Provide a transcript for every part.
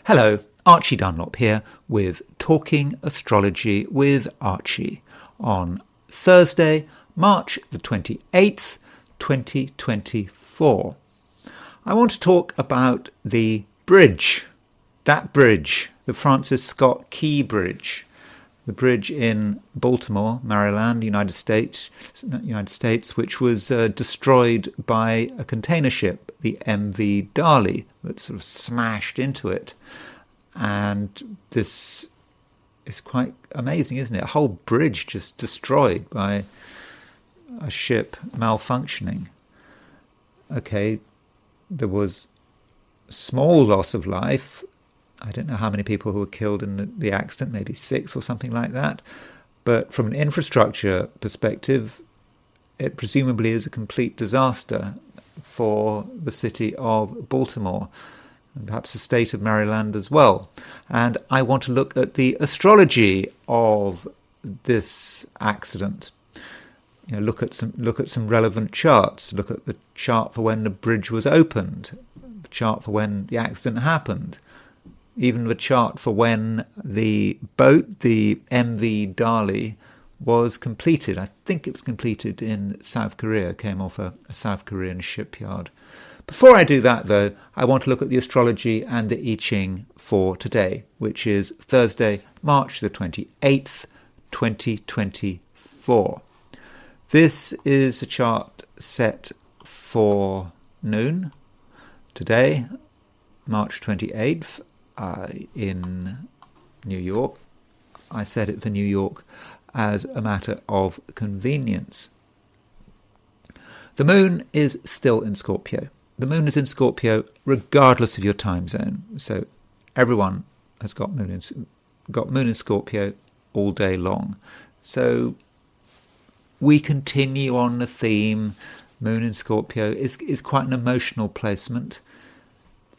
Hello, Archie Dunlop here with Talking Astrology with Archie on Thursday, March the 28th, 2024. I want to talk about the bridge, the Francis Scott Key Bridge, the bridge in Baltimore, Maryland, United States, which was destroyed by a container ship, the MV Dali, that sort of smashed into it. And this is quite amazing, isn't it? A whole bridge just destroyed by a ship malfunctioning. Okay, there was small loss of life. I don't know how many people who were killed in the accident, maybe 6 or something like that. But from an infrastructure perspective, it presumably is a complete disaster for the city of Baltimore, and perhaps the state of Maryland as well. And I want to look at the astrology of this accident. Look at some relevant charts. Look at the chart for when the bridge was opened, the chart for when the accident happened, even the chart for when the boat, the MV Dali, was completed. I think it was completed in South Korea, came off a South Korean shipyard. Before I do that, though, I want to look at the astrology and the I Ching for today, which is Thursday, March the 28th, 2024. This is a chart set for noon today, March 28th, in New York. I set it for New York as a matter of convenience. The moon is still in Scorpio. The moon is in Scorpio regardless of your time zone. So everyone has got moon in Scorpio all day long. So we continue on the theme. Moon in Scorpio is quite an emotional placement.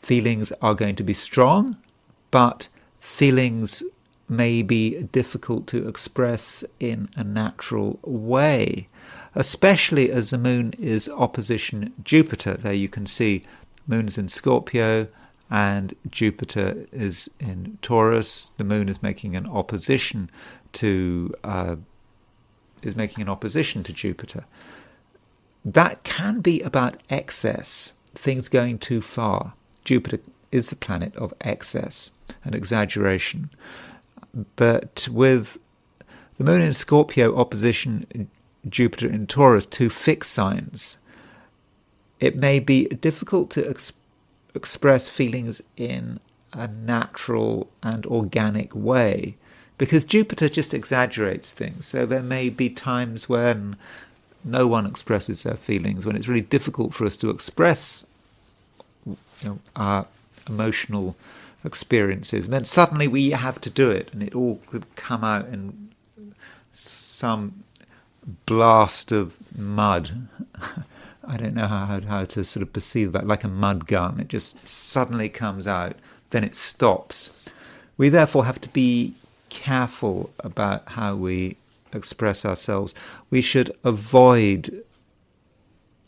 Feelings are going to be strong, but feelings may be difficult to express in a natural way, especially as the moon is opposition Jupiter. There you can see moon's in Scorpio and Jupiter is in Taurus. The moon is making an opposition to Jupiter. That can be about excess, things going too far. Jupiter is the planet of excess and exaggeration. But with the moon in Scorpio opposition Jupiter in Taurus, 2 fixed signs, it may be difficult to express feelings in a natural and organic way, because Jupiter just exaggerates things. So there may be times when no one expresses their feelings, when it's really difficult for us to express our emotional experiences, and then suddenly we have to do it, and it all could come out in some blast of mud. I don't know how to sort of perceive that, like a mud gun. It just suddenly comes out, then it stops. We therefore have to be careful about how we express ourselves. We should avoid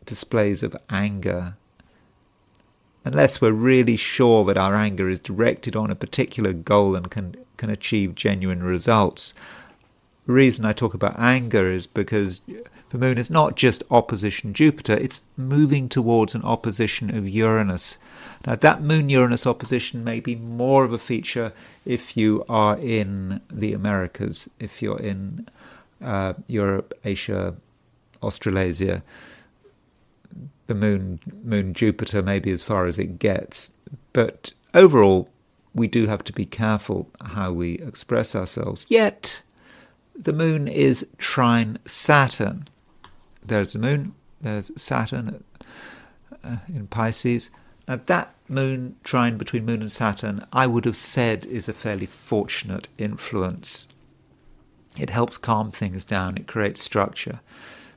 displays of anger unless we're really sure that our anger is directed on a particular goal and can achieve genuine results. The reason I talk about anger is because the moon is not just opposition Jupiter, it's moving towards an opposition of Uranus. Now that moon-Uranus opposition may be more of a feature if you are in the Americas, if you're in Europe, Asia, Australasia. The moon Jupiter may be as far as it gets. But overall, we do have to be careful how we express ourselves. Yet, the moon is trine Saturn. There's the moon, there's Saturn in Pisces. Now that moon trine between moon and Saturn, I would have said, is a fairly fortunate influence. It helps calm things down, it creates structure.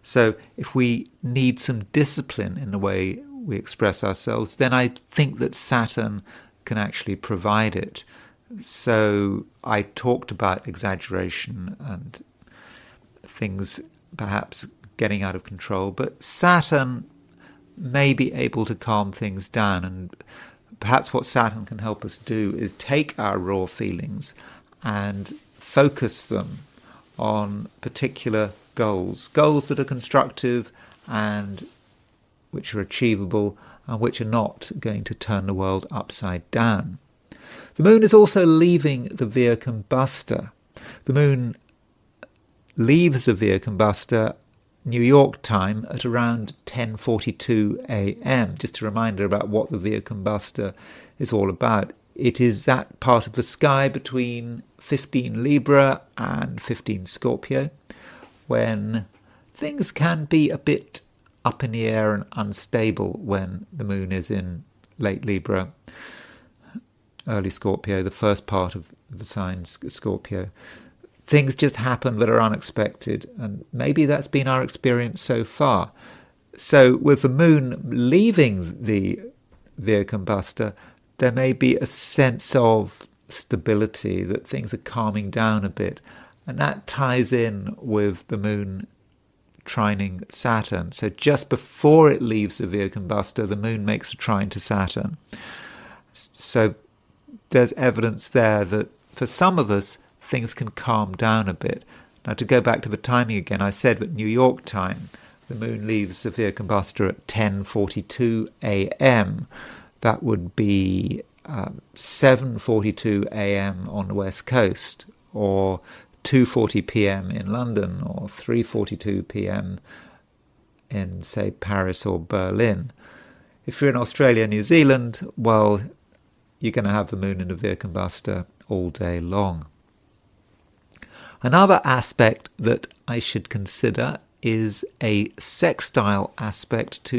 So if we need some discipline in the way we express ourselves, then I think that Saturn can actually provide it. So I talked about exaggeration and things perhaps getting out of control, but Saturn may be able to calm things down and perhaps what Saturn can help us do is take our raw feelings and focus them on particular goals that are constructive and which are achievable and which are not going to turn the world upside down. The moon is also leaving the Via Combusta. The moon leaves the Via Combusta New York time at around 10:42 a.m. Just a reminder about what the Via Combusta is all about. It is that part of the sky between 15 Libra and 15 Scorpio, when things can be a bit up in the air and unstable when the moon is in late Libra, early Scorpio, the first part of the sign Scorpio. Things just happen that are unexpected, and maybe that's been our experience so far. So with the moon leaving the Via Combusta, there may be a sense of stability, that things are calming down a bit, and that ties in with the moon trining Saturn. So just before it leaves the Via Combusta, the moon makes a trine to Saturn. So there's evidence there that for some of us, things can calm down a bit. Now, to go back to the timing again, I said that New York time, the moon leaves the Via Combusta at 10:42 a.m. That would be 7:42 a.m. on the West Coast, or 2:40 p.m. in London, or 3:42 p.m. in, say, Paris or Berlin. If you're in Australia, New Zealand, well, you're going to have the moon in the Via Combusta all day long. Another aspect that I should consider is a sextile aspect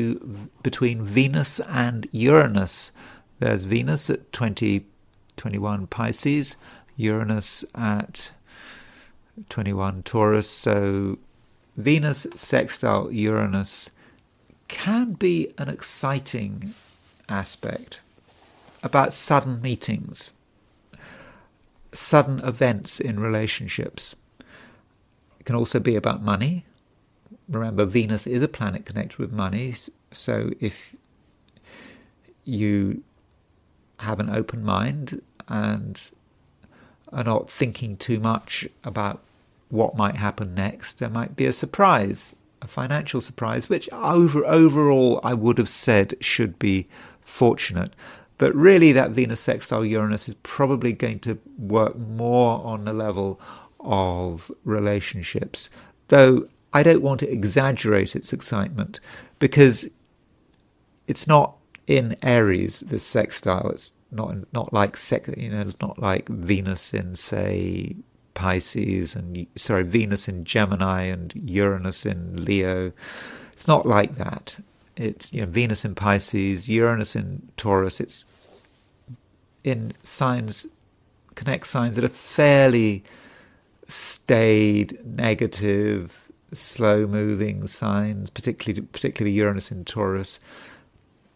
between Venus and Uranus. There's Venus at 2021 Pisces, Uranus at 21 Taurus. So Venus sextile Uranus can be an exciting aspect about sudden meetings, sudden events in relationships. It can also be about money. Remember, Venus is a planet connected with money, so if you have an open mind and are not thinking too much about what might happen next, there might be a surprise, a financial surprise, which overall I would have said should be fortunate. But really, that Venus sextile Uranus is probably going to work more on the level of relationships. Though I don't want to exaggerate its excitement, because it's not in Aries, this sextile. It's not like not like Venus in, say, Pisces, and Venus in Gemini and Uranus in Leo. It's not like that. It's Venus in Pisces, Uranus in Taurus. It's in signs, connect signs that are fairly staid, negative, slow-moving signs, particularly Uranus in Taurus.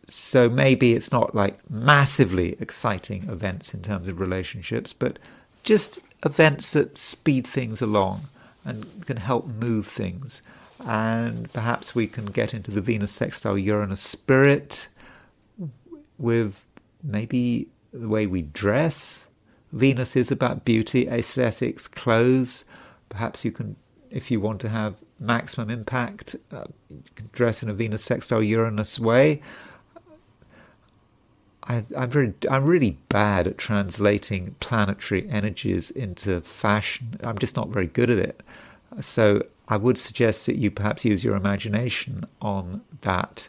So maybe it's not like massively exciting events in terms of relationships, but just events that speed things along and can help move things. And perhaps we can get into the Venus sextile Uranus spirit with maybe the way we dress. Venus is about beauty, aesthetics, clothes. Perhaps you can, if you want to have maximum impact, you can dress in a Venus sextile Uranus way. I'm really bad at translating planetary energies into fashion. I'm just not very good at it. So I would suggest that you perhaps use your imagination on that.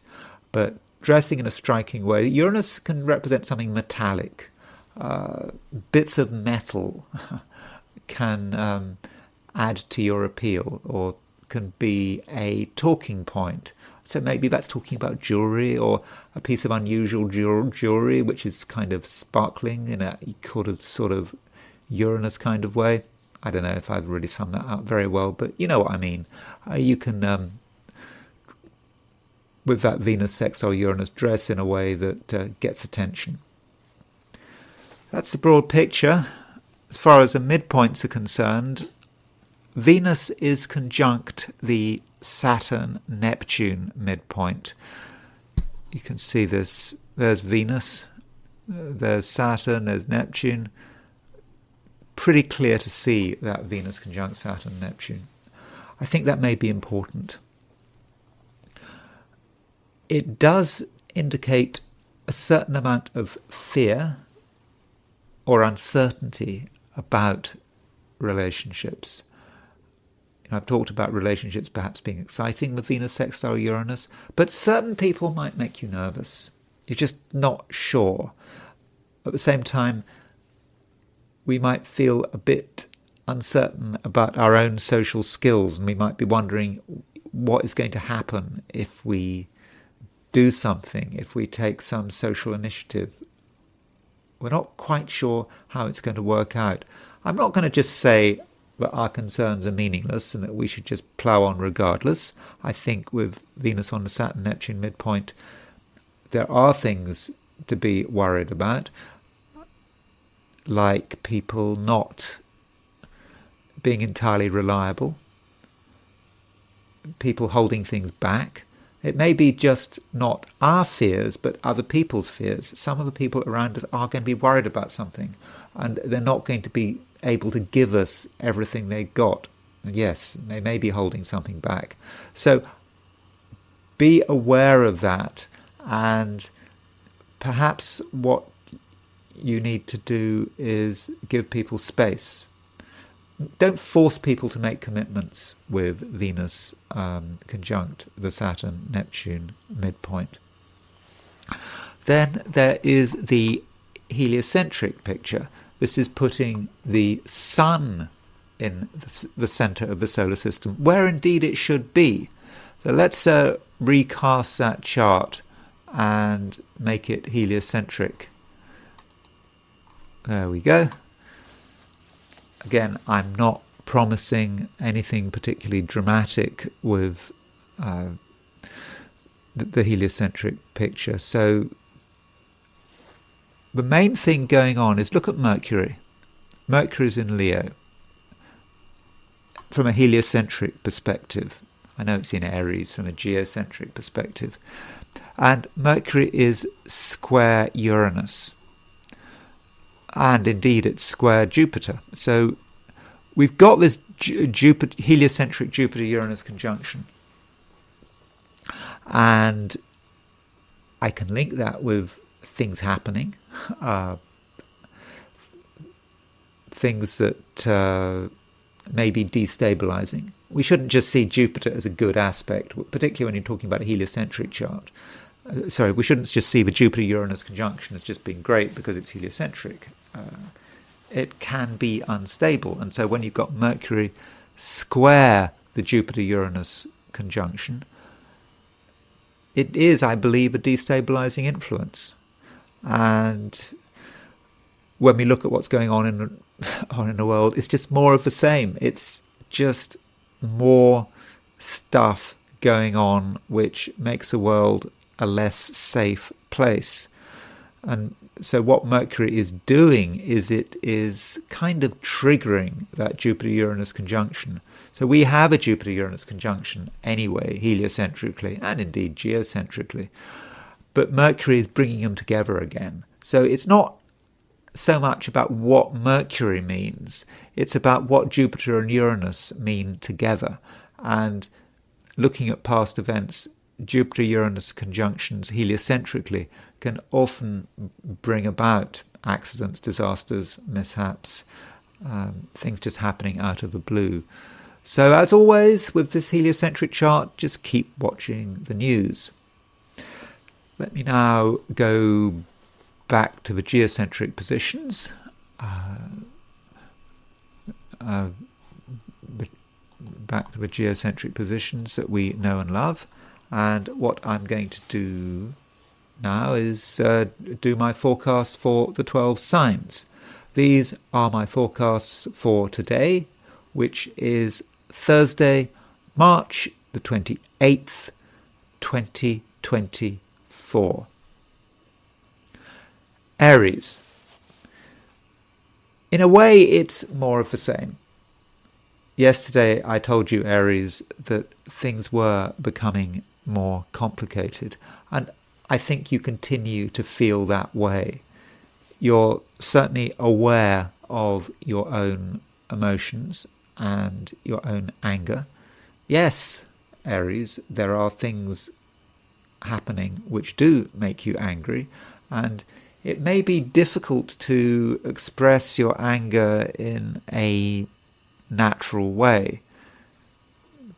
But dressing in a striking way, Uranus can represent something metallic. Bits of metal can add to your appeal, or can be a talking point. So maybe that's talking about jewelry, or a piece of unusual jewelry which is kind of sparkling in a sort of Uranus kind of way. I don't know if I've really summed that up very well, but you know what I mean. You can, with that Venus sextile Uranus, dress in a way that gets attention. That's the broad picture. As far as the midpoints are concerned, Venus is conjunct the Saturn-Neptune midpoint. You can see this. There's Venus there's Saturn, there's Neptune. Pretty clear to see that Venus conjunct Saturn, Neptune. I think that may be important. It does indicate a certain amount of fear or uncertainty about relationships. I've talked about relationships perhaps being exciting with Venus sextile Uranus, but certain people might make you nervous. You're just not sure. At the same time, we might feel a bit uncertain about our own social skills, and we might be wondering what is going to happen if we do something, if we take some social initiative. We're not quite sure how it's going to work out. I'm not going to just say that our concerns are meaningless and that we should just plough on regardless. I think with Venus on the Saturn-Neptune midpoint, there are things to be worried about, like people not being entirely reliable, people holding things back. It may be just not our fears, but other people's fears. Some of the people around us are going to be worried about something, and they're not going to be able to give us everything they got. And yes, they may be holding something back. So be aware of that, and perhaps what you need to do is give people space. Don't force people to make commitments with Venus conjunct the Saturn-Neptune midpoint. Then there is the heliocentric picture. This is putting the Sun in the centre of the solar system, where indeed it should be. So let's recast that chart and make it heliocentric. There we go. Again, I'm not promising anything particularly dramatic with the heliocentric picture. So the main thing going on is look at Mercury. Mercury's in Leo. From a heliocentric perspective. I know it's in Aries from a geocentric perspective. And Mercury is square Uranus. And indeed it's square Jupiter. So we've got this heliocentric Jupiter-Uranus conjunction. And I can link that with things happening, things that may be destabilizing. We shouldn't just see Jupiter as a good aspect, particularly when you're talking about a heliocentric chart. We shouldn't just see the Jupiter-Uranus conjunction as just being great because it's heliocentric. It can be unstable. And so when you've got Mercury square the Jupiter-Uranus conjunction, it is, I believe, a destabilizing influence. And when we look at what's going on in the world, it's just more of the same. It's just more stuff going on which makes the world a less safe place. And so what Mercury is doing is it is kind of triggering that Jupiter-Uranus conjunction. So we have a Jupiter-Uranus conjunction anyway, heliocentrically and indeed geocentrically. But Mercury is bringing them together again. So it's not so much about what Mercury means, it's about what Jupiter and Uranus mean together. And looking at past events, Jupiter-Uranus conjunctions heliocentrically can often bring about accidents, disasters, mishaps, things just happening out of the blue. So as always with this heliocentric chart, just keep watching the news. Let me now go back to the geocentric positions. Back to the geocentric positions that we know and love. And what I'm going to do now is do my forecast for the 12 signs. These are my forecasts for today, which is Thursday, March the 28th, 2024. Aries. In a way, it's more of the same. Yesterday, I told you, Aries, that things were becoming more complicated. And I think you continue to feel that way. you're certainly aware of your own emotions and your own anger. Yes, Aries, there are things happening which do make you angry, and it may be difficult to express your anger in a natural way.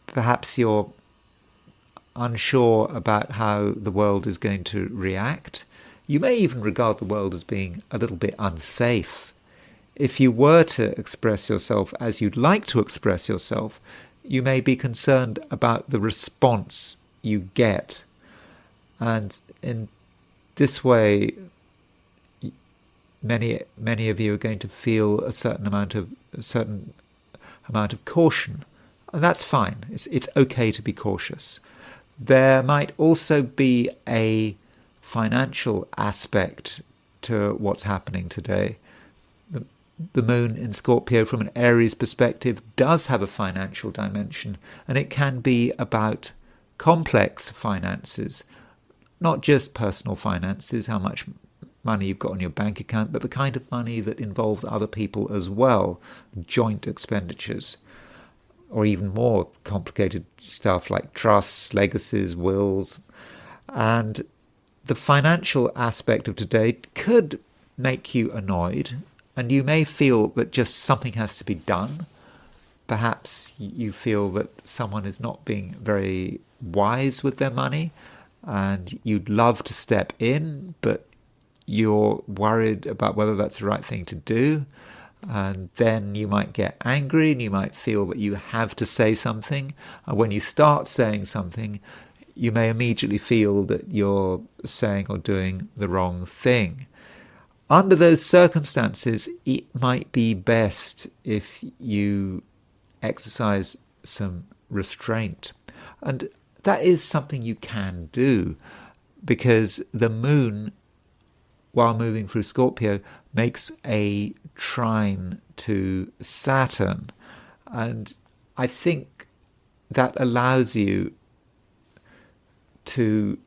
Perhaps you're unsure about how the world is going to react. You may even regard the world as being a little bit unsafe. If you were to express yourself as you'd like to express yourself, you may be concerned about the response you get. And in this way, many of you are going to feel a certain amount of caution, and that's fine. It's okay to be cautious. There might also be a financial aspect to what's happening today. The moon in Scorpio, from an Aries perspective, does have a financial dimension, and it can be about complex finances, not just personal finances, how much money you've got on your bank account, but the kind of money that involves other people as well, joint expenditures, or even more complicated stuff like trusts, legacies, wills. And the financial aspect of today could make you annoyed, and you may feel that just something has to be done. Perhaps you feel that someone is not being very wise with their money, and you'd love to step in, but you're worried about whether that's the right thing to do. And then you might get angry, and you might feel that you have to say something. And when you start saying something, you may immediately feel that you're saying or doing the wrong thing. Under those circumstances, it might be best if you exercise some restraint. And that is something you can do, because the moon, while moving through Scorpio, makes a trine to Saturn. And I think that allows you to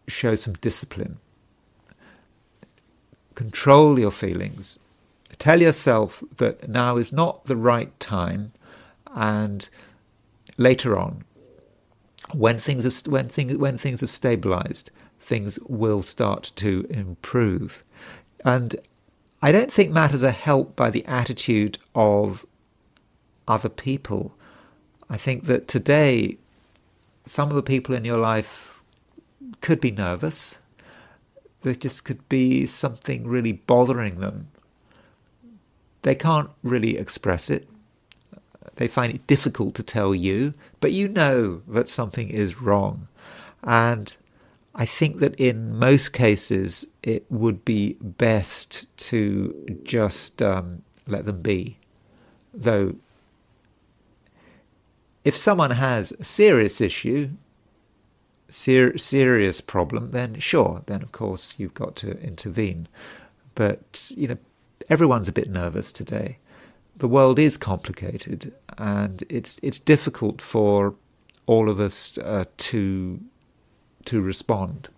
show some discipline. Control your feelings. Tell yourself that now is not the right time, and later on, when things have stabilized, things will start to improve. And I don't think matters are helped by the attitude of other people. I think that today, some of the people in your life could be nervous. There just could be something really bothering them. They can't really express it. They find it difficult to tell you, but you know that something is wrong. And I think that in most cases, it would be best to just let them be. Though, if someone has a serious issue, serious problem, then sure, then of course you've got to intervene. But, everyone's a bit nervous today. The world is complicated, and it's difficult for all of us to respond.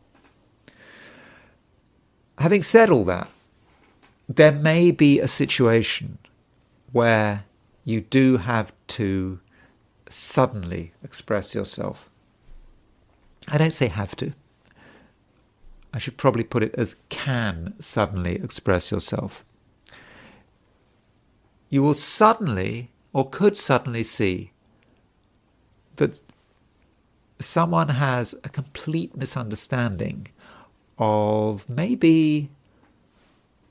Having said all that, there may be a situation where you do have to suddenly express yourself. I don't say have to. I should probably put it as can suddenly express yourself. You will suddenly, or could suddenly, see that someone has a complete misunderstanding of maybe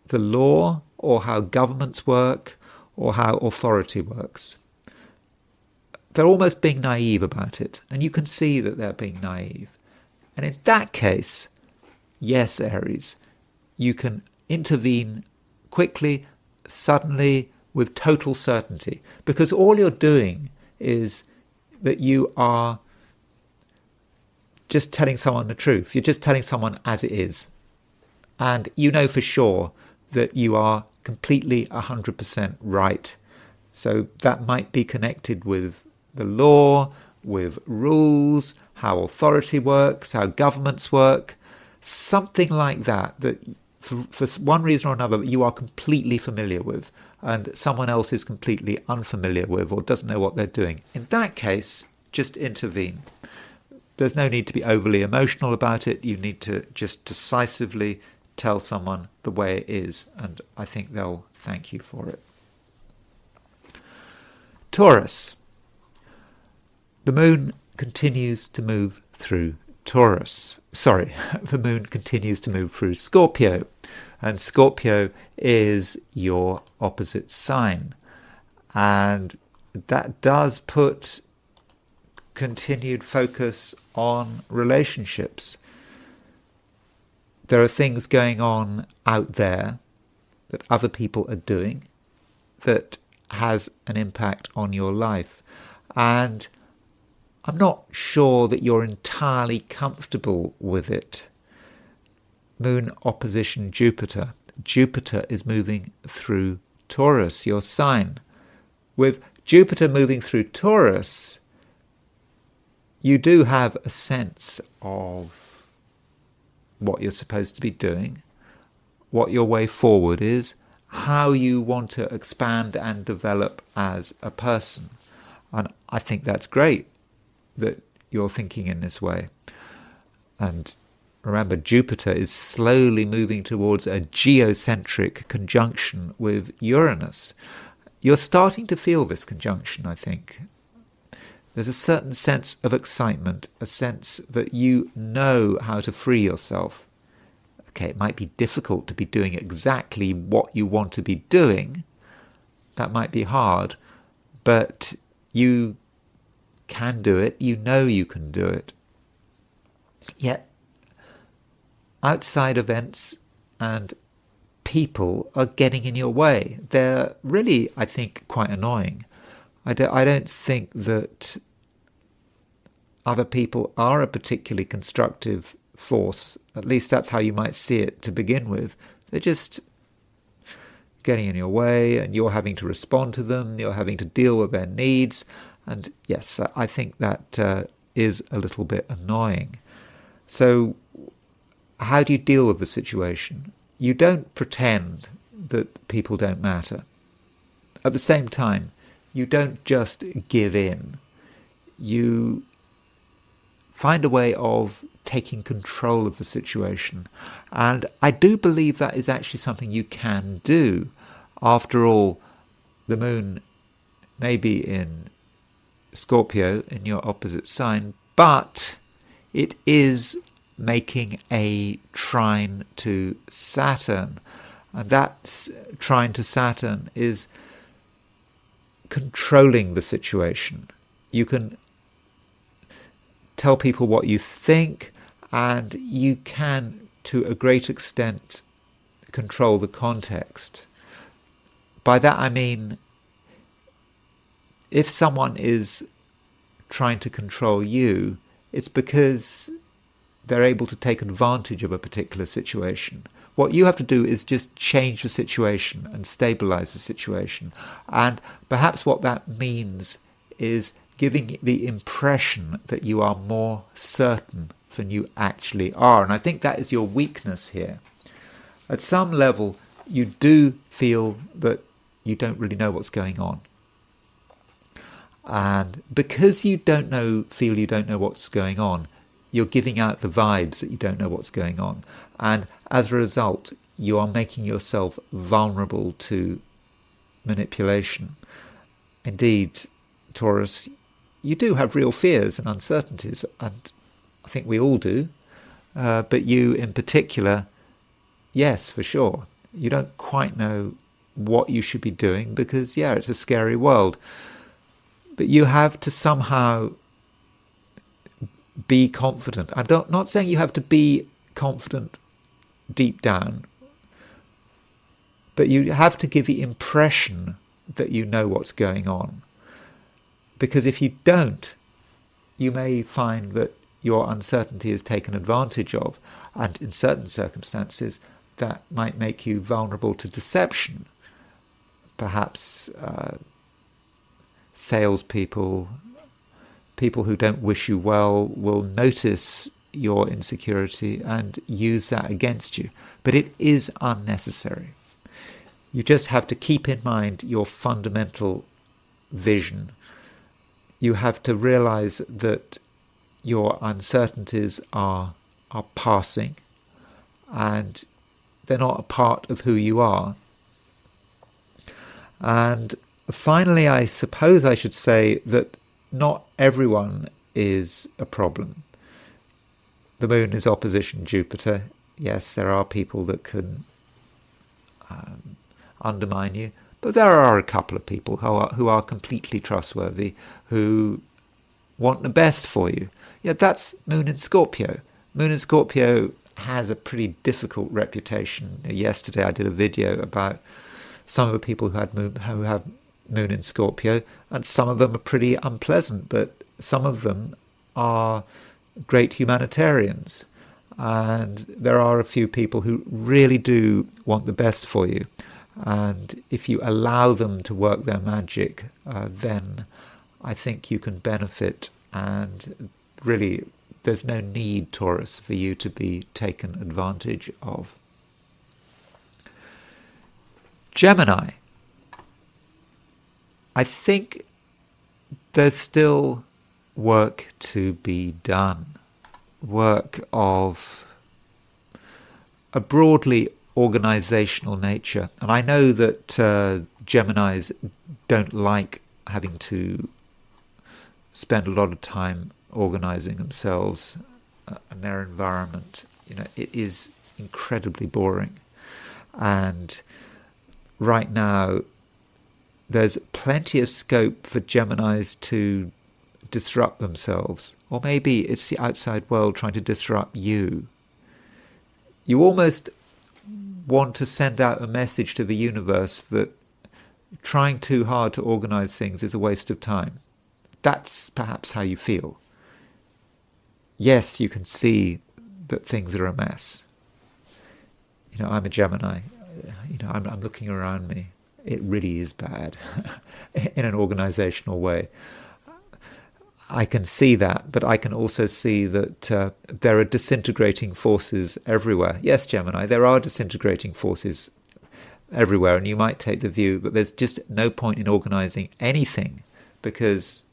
the law, or how governments work, or how authority works. They're almost being naive about it, and you can see that they're being naive. And in that case, yes, Aries, you can intervene quickly, suddenly, with total certainty, because all you're doing is that you are just telling someone the truth. You're just telling someone as it is. And you know for sure that you are completely 100% right. So that might be connected with the law, with rules, how authority works, how governments work, something like that, that for one reason or another you are completely familiar with, and someone else is completely unfamiliar with or doesn't know what they're doing. In that case, just intervene. There's no need to be overly emotional about it. You need to just decisively tell someone the way it is, and I think they'll thank you for it. Taurus. The moon continues to move through Taurus. Sorry, the moon continues to move through Scorpio, and Scorpio is your opposite sign, and that does put continued focus on relationships. There are things going on out there that other people are doing that has an impact on your life, and I'm not sure that you're entirely comfortable with it. Moon opposition Jupiter. Jupiter is moving through Taurus, your sign. With Jupiter moving through Taurus, you do have a sense of what you're supposed to be doing, what your way forward is, how you want to expand and develop as a person. And I think that's great that you're thinking in this way. And remember, Jupiter is slowly moving towards a geocentric conjunction with Uranus. You're starting to feel this conjunction, I think. There's a certain sense of excitement, a sense that you know how to free yourself. Okay, it might be difficult to be doing exactly what you want to be doing. That might be hard, but you can do it. You know you can do it. Yet, outside events and people are getting in your way. They're really, I think, quite annoying. I don't think that other people are a particularly constructive force. At least that's how you might see it to begin with. They're just getting in your way, and you're having to respond to them. You're having to deal with their needs. And yes, I think that is a little bit annoying. So how do you deal with the situation? You don't pretend that people don't matter. At the same time, you don't just give in. You find a way of taking control of the situation. And I do believe that is actually something you can do. After all, the moon may be in Scorpio, in your opposite sign, but it is making a trine to Saturn. And that trine to Saturn is controlling the situation. You can tell people what you think, and you can, to a great extent, control the context. By that I mean, if someone is trying to control you, it's because they're able to take advantage of a particular situation. What you have to do is just change the situation and stabilize the situation. And perhaps what that means is giving the impression that you are more certain than you actually are. And I think that is your weakness here. At some level, you do feel that you don't really know what's going on. And because you feel you don't know what's going on, you're giving out the vibes that you don't know what's going on. And as a result, you are making yourself vulnerable to manipulation. Indeed, Taurus, you do have real fears and uncertainties, and I think we all do. But you in particular, yes, for sure. You don't quite know what you should be doing because, yeah, it's a scary world. But you have to somehow be confident. I'm not saying you have to be confident deep down, but you have to give the impression that you know what's going on. Because if you don't, you may find that your uncertainty is taken advantage of, and in certain circumstances that might make you vulnerable to deception. Perhaps salespeople, people who don't wish you well, will notice your insecurity and use that against you. But it is unnecessary. You just have to keep in mind your fundamental vision. You have to realize that your uncertainties are passing, and they're not a part of who you are. And finally, I suppose I should say that not everyone is a problem. The moon is opposition Jupiter. Yes, there are people that can undermine you, but there are a couple of people who are completely trustworthy, who want the best for you. Yeah, that's Moon in Scorpio. Moon in Scorpio has a pretty difficult reputation. Yesterday I did a video about some of the people who have Moon in Scorpio, and some of them are pretty unpleasant, but some of them are great humanitarians. And there are a few people who really do want the best for you. And if you allow them to work their magic, then I think you can benefit. And really, there's no need, Taurus, for you to be taken advantage of. Gemini. I think there's still work to be done. Work of a broadly organizational nature. And I know that Geminis don't like having to spend a lot of time organizing themselves and their environment. It is incredibly boring. And right now, there's plenty of scope for Geminis to disrupt themselves. Or maybe it's the outside world trying to disrupt you. You almost want to send out a message to the universe that trying too hard to organize things is a waste of time. That's perhaps how you feel. Yes, you can see that things are a mess. I'm a Gemini. I'm looking around me. It really is bad in an organizational way. I can see that, but I can also see that there are disintegrating forces everywhere. Yes, Gemini, there are disintegrating forces everywhere, and you might take the view that there's just no point in organizing anything because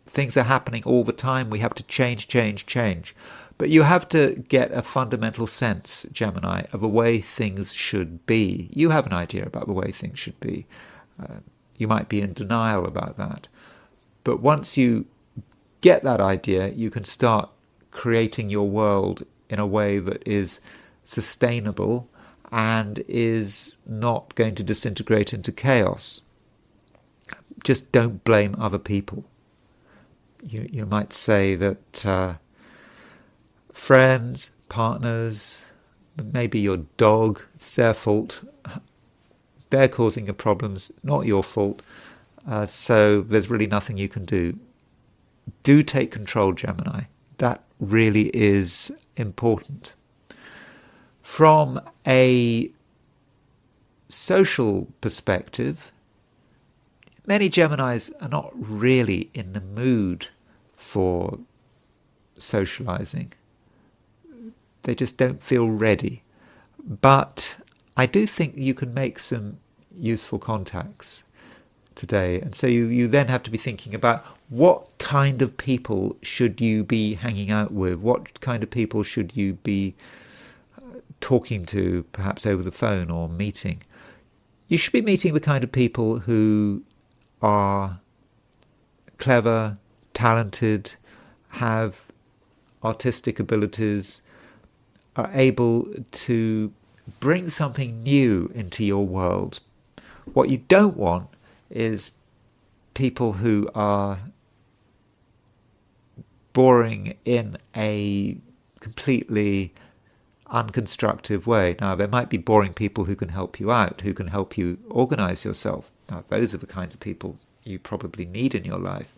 things are happening all the time. We have to change. But you have to get a fundamental sense, Gemini, of the way things should be. You have an idea about the way things should be. You might be in denial about that. But once you get that idea, you can start creating your world in a way that is sustainable and is not going to disintegrate into chaos. Just don't blame other people. You might say that friends, partners, maybe your dog, it's their fault. They're causing your problems, not your fault. So there's really nothing you can do. Do take control, Gemini. That really is important. From a social perspective, many Geminis are not really in the mood for socializing. They just don't feel ready. But I do think you can make some useful contacts today. And so you then have to be thinking about what kind of people should you be hanging out with? What kind of people should you be talking to, perhaps over the phone or meeting? You should be meeting the kind of people who are clever, talented, have artistic abilities, are able to bring something new into your world. What you don't want is people who are boring in a completely unconstructive way. Now, there might be boring people who can help you out, who can help you organize yourself. Now, those are the kinds of people you probably need in your life.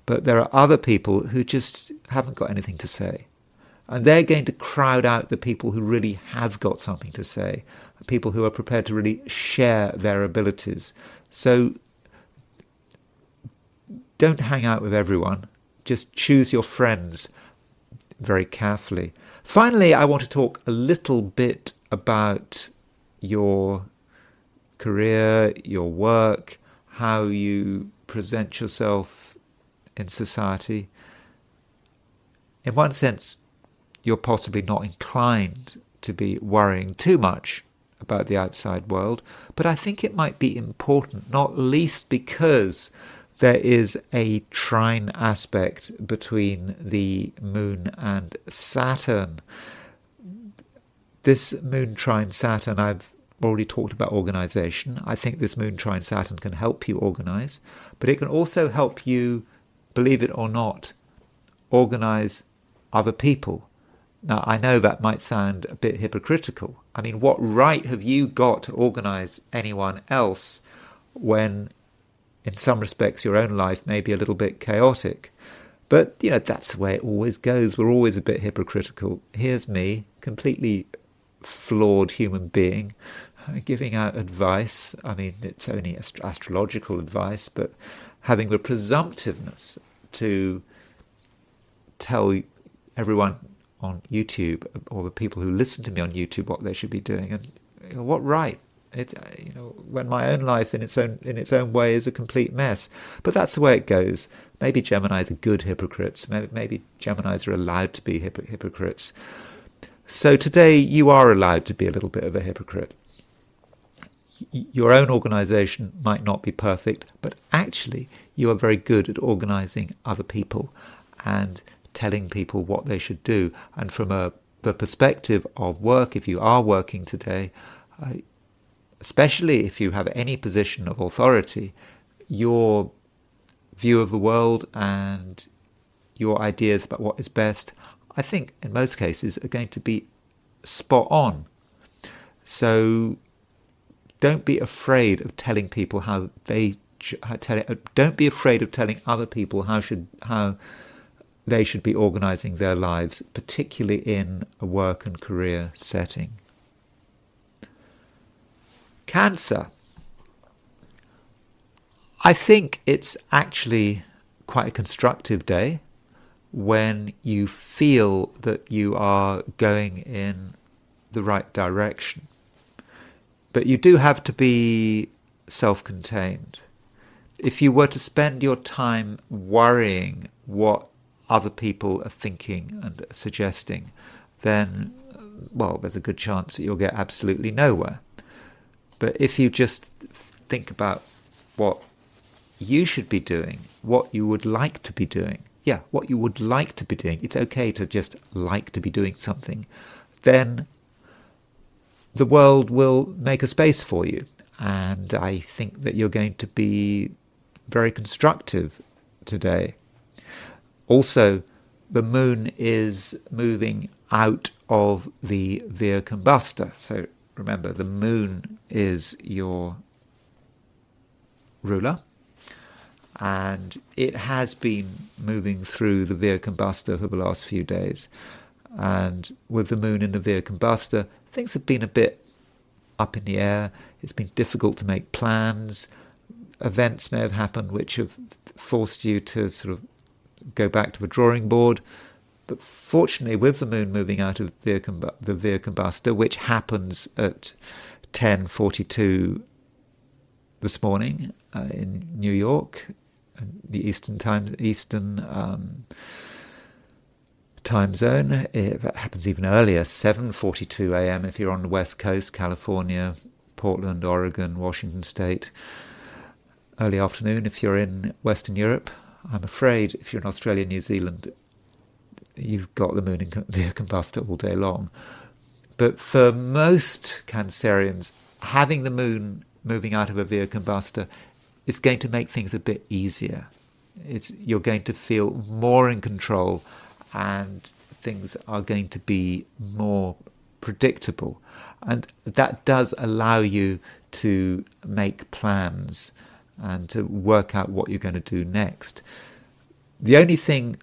But there are other people who just haven't got anything to say. And they're going to crowd out the people who really have got something to say, people who are prepared to really share their abilities. So don't hang out with everyone. Just choose your friends very carefully. Finally, I want to talk a little bit about your career, your work, how you present yourself in society. In one sense, you're possibly not inclined to be worrying too much about the outside world, but I think it might be important, not least because there is a trine aspect between the moon and Saturn. This moon trine Saturn, I've already talked about organization. I think this moon trine Saturn can help you organize, but it can also help you, believe it or not, organize other people. Now, I know that might sound a bit hypocritical. I mean, what right have you got to organize anyone else when, in some respects, your own life may be a little bit chaotic? But, that's the way it always goes. We're always a bit hypocritical. Here's me, completely flawed human being, giving out advice. I mean, it's only astrological advice, but having the presumptiveness to tell everyone on YouTube, or the people who listen to me on YouTube, what they should be doing, and what right? When my own life in its own way is a complete mess. But that's the way it goes. Maybe Geminis are good hypocrites. Maybe Geminis are allowed to be hypocrites. So today you are allowed to be a little bit of a hypocrite. Your own organization might not be perfect, but actually you are very good at organizing other people and telling people what they should do. And from the perspective of work, if you are working today, especially if you have any position of authority, your view of the world and your ideas about what is best, I think in most cases are going to be spot on. So don't be afraid of telling people don't be afraid of telling other people how they should be organizing their lives, particularly in a work and career setting. Cancer. I think it's actually quite a constructive day when you feel that you are going in the right direction. But you do have to be self-contained. If you were to spend your time worrying what other people are thinking and suggesting, then, well, there's a good chance that you'll get absolutely nowhere. But if you just think about what you should be doing, what you would like to be doing, what you would like to be doing, it's okay to just like to be doing something, then the world will make a space for you. And I think that you're going to be very constructive today. Also, the moon is moving out of the Via Combusta. So remember, the moon is your ruler, and it has been moving through the Via Combusta for the last few days. And with the moon in the Via Combusta, things have been a bit up in the air. It's been difficult to make plans. Events may have happened which have forced you to sort of go back to the drawing board. But fortunately, with the moon moving out of the Via Combusta, which happens at 10:42 this morning in New York, the Eastern time zone, that happens even earlier, 7:42 a.m. if you're on the West Coast, California, Portland, Oregon, Washington State. Early afternoon if you're in Western Europe. I'm afraid if you're in Australia, New Zealand, you've got the moon in Via Combusta all day long. But for most Cancerians, having the moon moving out of a Via Combusta is going to make things a bit easier. You're going to feel more in control, and things are going to be more predictable. And that does allow you to make plans and to work out what you're going to do next. The only thing,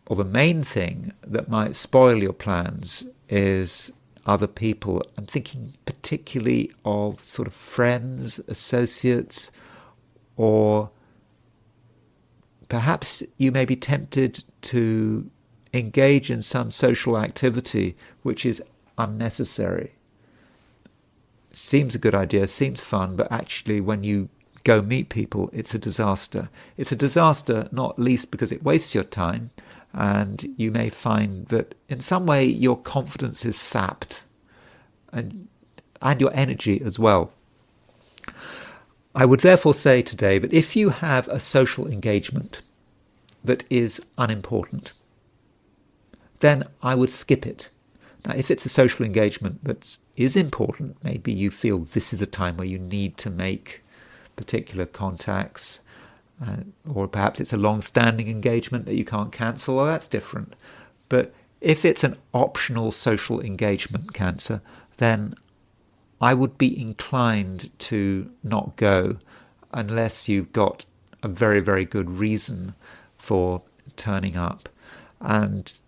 or the main thing, that might spoil your plans is other people. I'm thinking particularly of sort of friends, associates, or perhaps you may be tempted to engage in some social activity which is unnecessary. Seems a good idea, seems fun, but actually when you go meet people, it's a disaster. It's a disaster not least because it wastes your time, and you may find that in some way your confidence is sapped, and your energy as well. I would therefore say today that if you have a social engagement that is unimportant, then I would skip it. Now, if it's a social engagement that is important, maybe you feel this is a time where you need to make particular contacts, or perhaps it's a long-standing engagement that you can't cancel, well, that's different. But if it's an optional social engagement, Cancer, then I would be inclined to not go unless you've got a very, very good reason for turning up. And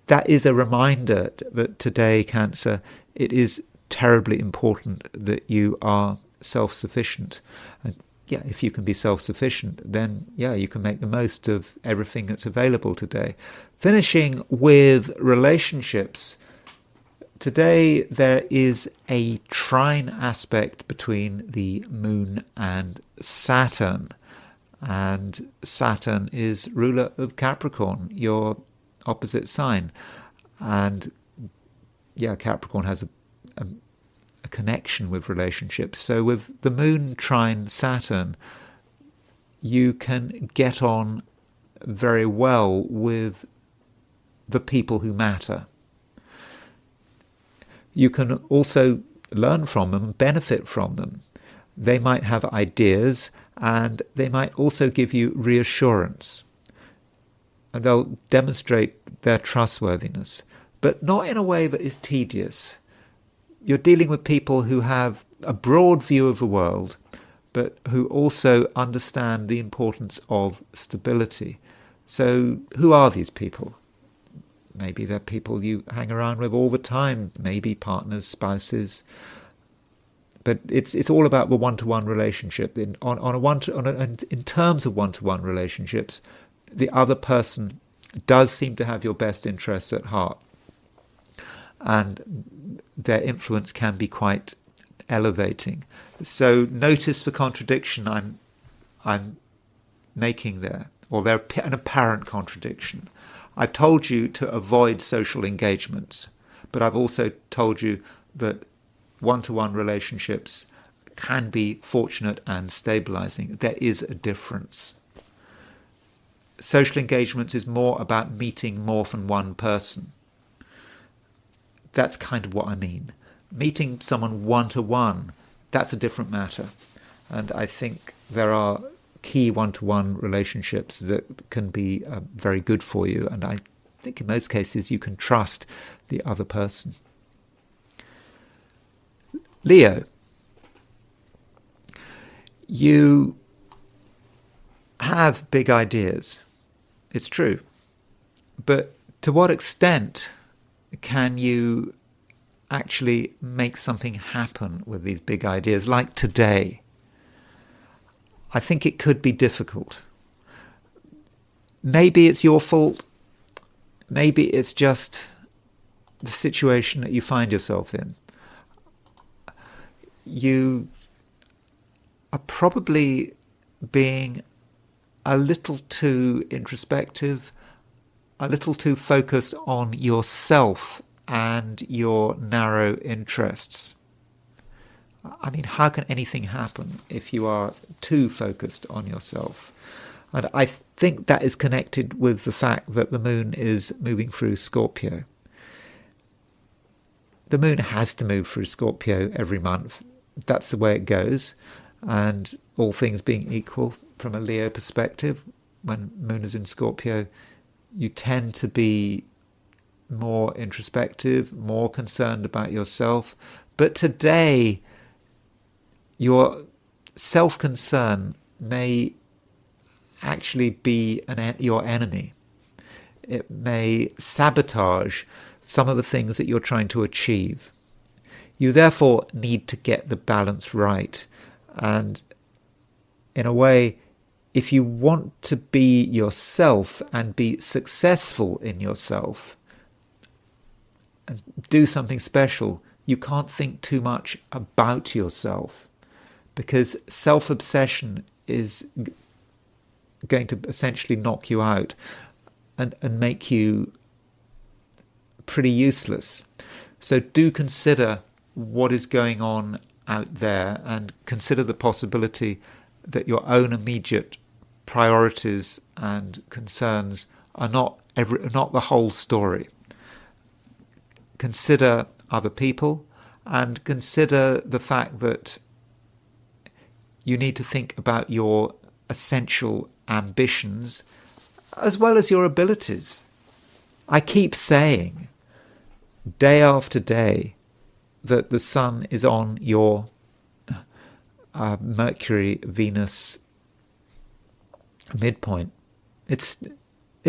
that is a reminder that today, Cancer, it is terribly important that you are self-sufficient. And yeah, if you can be self-sufficient, then yeah, you can make the most of everything that's available today. Finishing with relationships. Today there is a trine aspect between the Moon and Saturn. And Saturn is ruler of Capricorn, your opposite sign. And yeah, Capricorn has a connection with relationships. So with the Moon trine Saturn, you can get on very well with the people who matter. You can also learn from them and benefit from them. They might have ideas, and they might also give you reassurance. And they'll demonstrate their trustworthiness, but not in a way that is tedious. You're dealing with people who have a broad view of the world, but who also understand the importance of stability. So who are these people? Maybe they're people you hang around with all the time, maybe partners, spouses. But it's all about the one-to-one relationship. In terms of one-to-one relationships, the other person does seem to have your best interests at heart, and their influence can be quite elevating. So notice the contradiction I'm making there, or they're an apparent contradiction. I've told you to avoid social engagements, but I've also told you that one-to-one relationships can be fortunate and stabilizing. There is a difference. Social engagements is more about meeting more than one person. That's kind of what I mean. Meeting someone one-to-one, that's a different matter. And I think there are key one-to-one relationships that can be very good for you. And I think in most cases you can trust the other person. Leo, you have big ideas. It's true. But to what extent can you actually make something happen with these big ideas, like today? I think it could be difficult. Maybe it's your fault. Maybe it's just the situation that you find yourself in. You are probably being a little too introspective, a little too focused on yourself and your narrow interests. I mean, how can anything happen if you are too focused on yourself? And I think that is connected with the fact that the moon is moving through Scorpio. The moon has to move through Scorpio every month. That's the way it goes. And all things being equal, from a Leo perspective, when moon is in Scorpio, you tend to be more introspective, more concerned about yourself. But today, your self-concern may actually be your enemy. It may sabotage some of the things that you're trying to achieve. You therefore need to get the balance right. And in a way, if you want to be yourself and be successful in yourself and do something special, you can't think too much about yourself, because self-obsession is going to essentially knock you out and make you pretty useless. So do consider what is going on out there, and consider the possibility that your own immediate priorities and concerns are not the whole story. Consider other people, and consider the fact that you need to think about your essential ambitions as well as your abilities. I keep saying, day after day, that the sun is on your Mercury-Venus midpoint.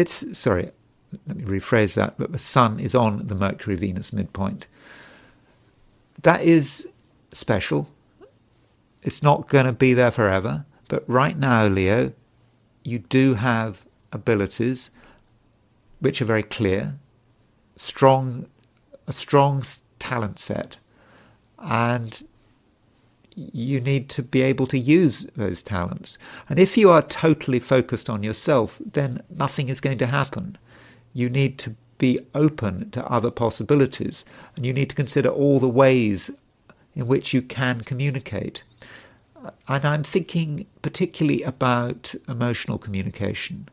Sorry, let me rephrase that, but the sun is on the Mercury-Venus midpoint. That is special. It's not going to be there forever, but right now, Leo, you do have abilities which are very clear, a strong talent set, and you need to be able to use those talents. And if you are totally focused on yourself, then nothing is going to happen. You need to be open to other possibilities, and you need to consider all the ways in which you can communicate. And I'm thinking particularly about emotional communication.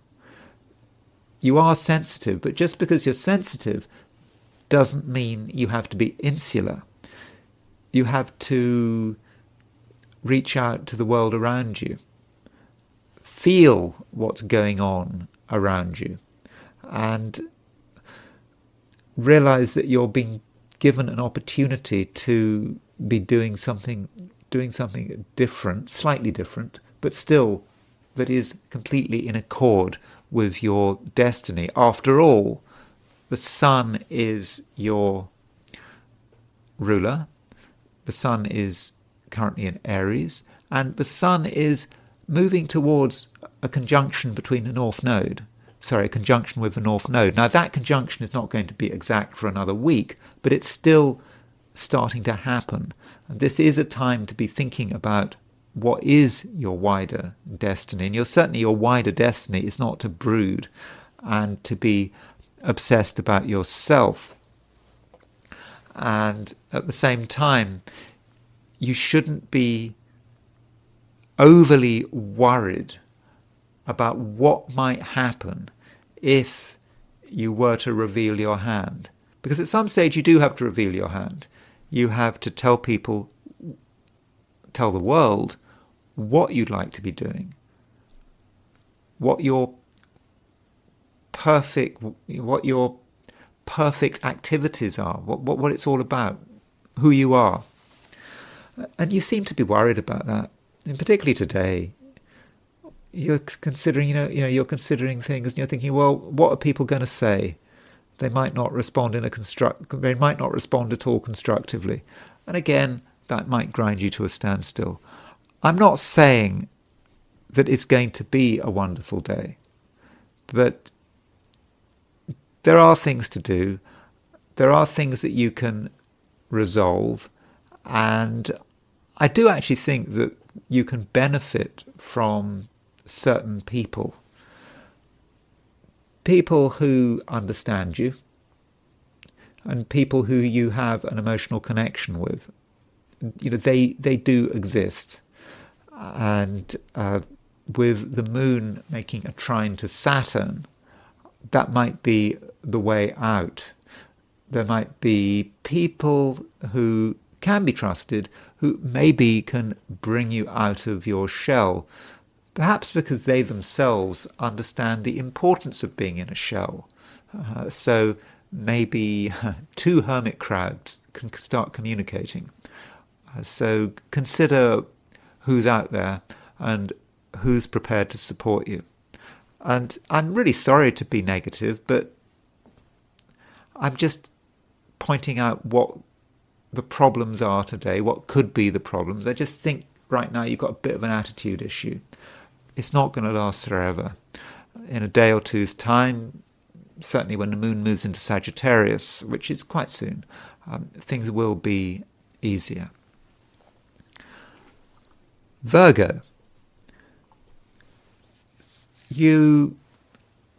You are sensitive, but just because you're sensitive doesn't mean you have to be insular. You have to reach out to the world around you. Feel what's going on around you, and realize that you're being given an opportunity to be doing something different, slightly different, but still that is completely in accord with your destiny. After all, the sun is your ruler. The sun is currently in Aries, and the sun is moving towards a conjunction between the North Node. A conjunction with the North Node. Now, that conjunction is not going to be exact for another week, but it's still starting to happen. And this is a time to be thinking about what is your wider destiny. And certainly your wider destiny is not to brood and to be obsessed about yourself. And at the same time, you shouldn't be overly worried about what might happen if you were to reveal your hand. Because at some stage you do have to reveal your hand. You have to tell the world what you'd like to be doing, what your perfect activities are, what it's all about, who you are. And you seem to be worried about that, and particularly today. You're considering, you're considering things, and you're thinking, well, what are people going to say? They might not respond they might not respond at all constructively. And again, that might grind you to a standstill. I'm not saying that it's going to be a wonderful day, but there are things to do. There are things that you can resolve, and I do actually think that you can benefit from certain people who understand you, and people who you have an emotional connection with. They do exist, and with the moon making a trine to Saturn, that might be the way out. There might be people who can be trusted, who maybe can bring you out of your shell, perhaps because they themselves understand the importance of being in a shell. So maybe two hermit crabs can start communicating. So consider who's out there and who's prepared to support you. And I'm really sorry to be negative, but I'm just pointing out what the problems are today, what could be the problems. I just think right now you've got a bit of an attitude issue. it's not going to last forever. In a day or two's time, certainly when the moon moves into Sagittarius, which is quite soon, things will be easier. Virgo, you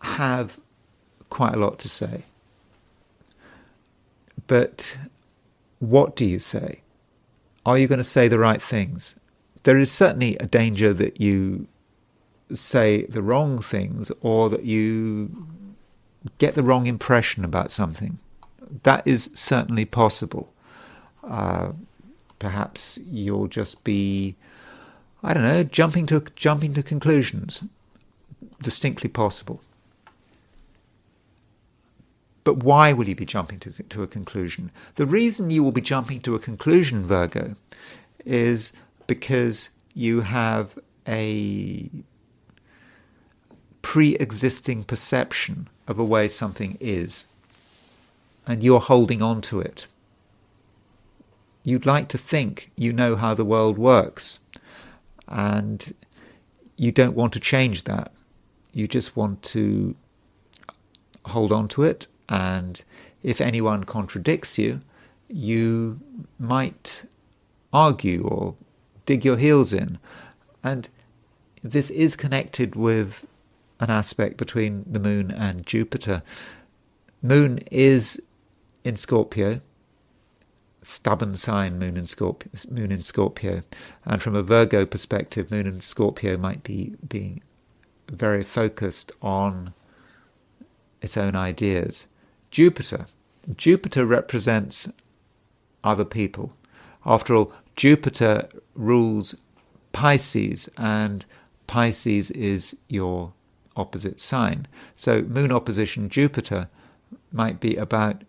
have quite a lot to say. But what do you say? Are you going to say the right things? There is certainly a danger that you say the wrong things, or that you get the wrong impression about something. That is certainly possible. Perhaps you'll just be, I don't know, jumping to conclusions. Distinctly possible. But why will you be jumping to a conclusion? The reason you will be jumping to a conclusion, Virgo, is because you have a pre-existing perception of a way something is, and you're holding on to it. You'd like to think you know how the world works, and you don't want to change that. You just want to hold on to it, and if anyone contradicts you, you might argue or dig your heels in. And this is connected with an aspect between the moon and Jupiter. Moon is in Scorpio, stubborn sign, moon in Scorpio. And from a Virgo perspective, moon in Scorpio might be being very focused on its own ideas. Jupiter represents other people. After all, Jupiter rules Pisces, and Pisces is your opposite sign. So moon opposition Jupiter might be about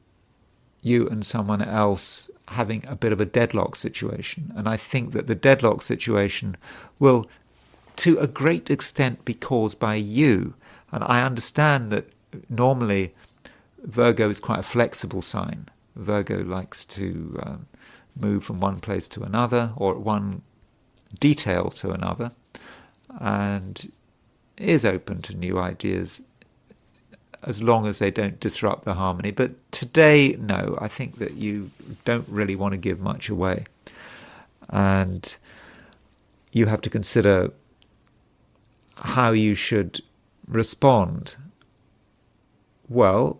you and someone else having a bit of a deadlock situation. And I think that the deadlock situation will, to a great extent, be caused by you. And I understand that normally Virgo is quite a flexible sign. Virgo likes to move from one place to another, or one detail to another, and is open to new ideas as long as they don't disrupt the harmony. But today, no, I think that you don't really want to give much away. And you have to consider how you should respond. Well,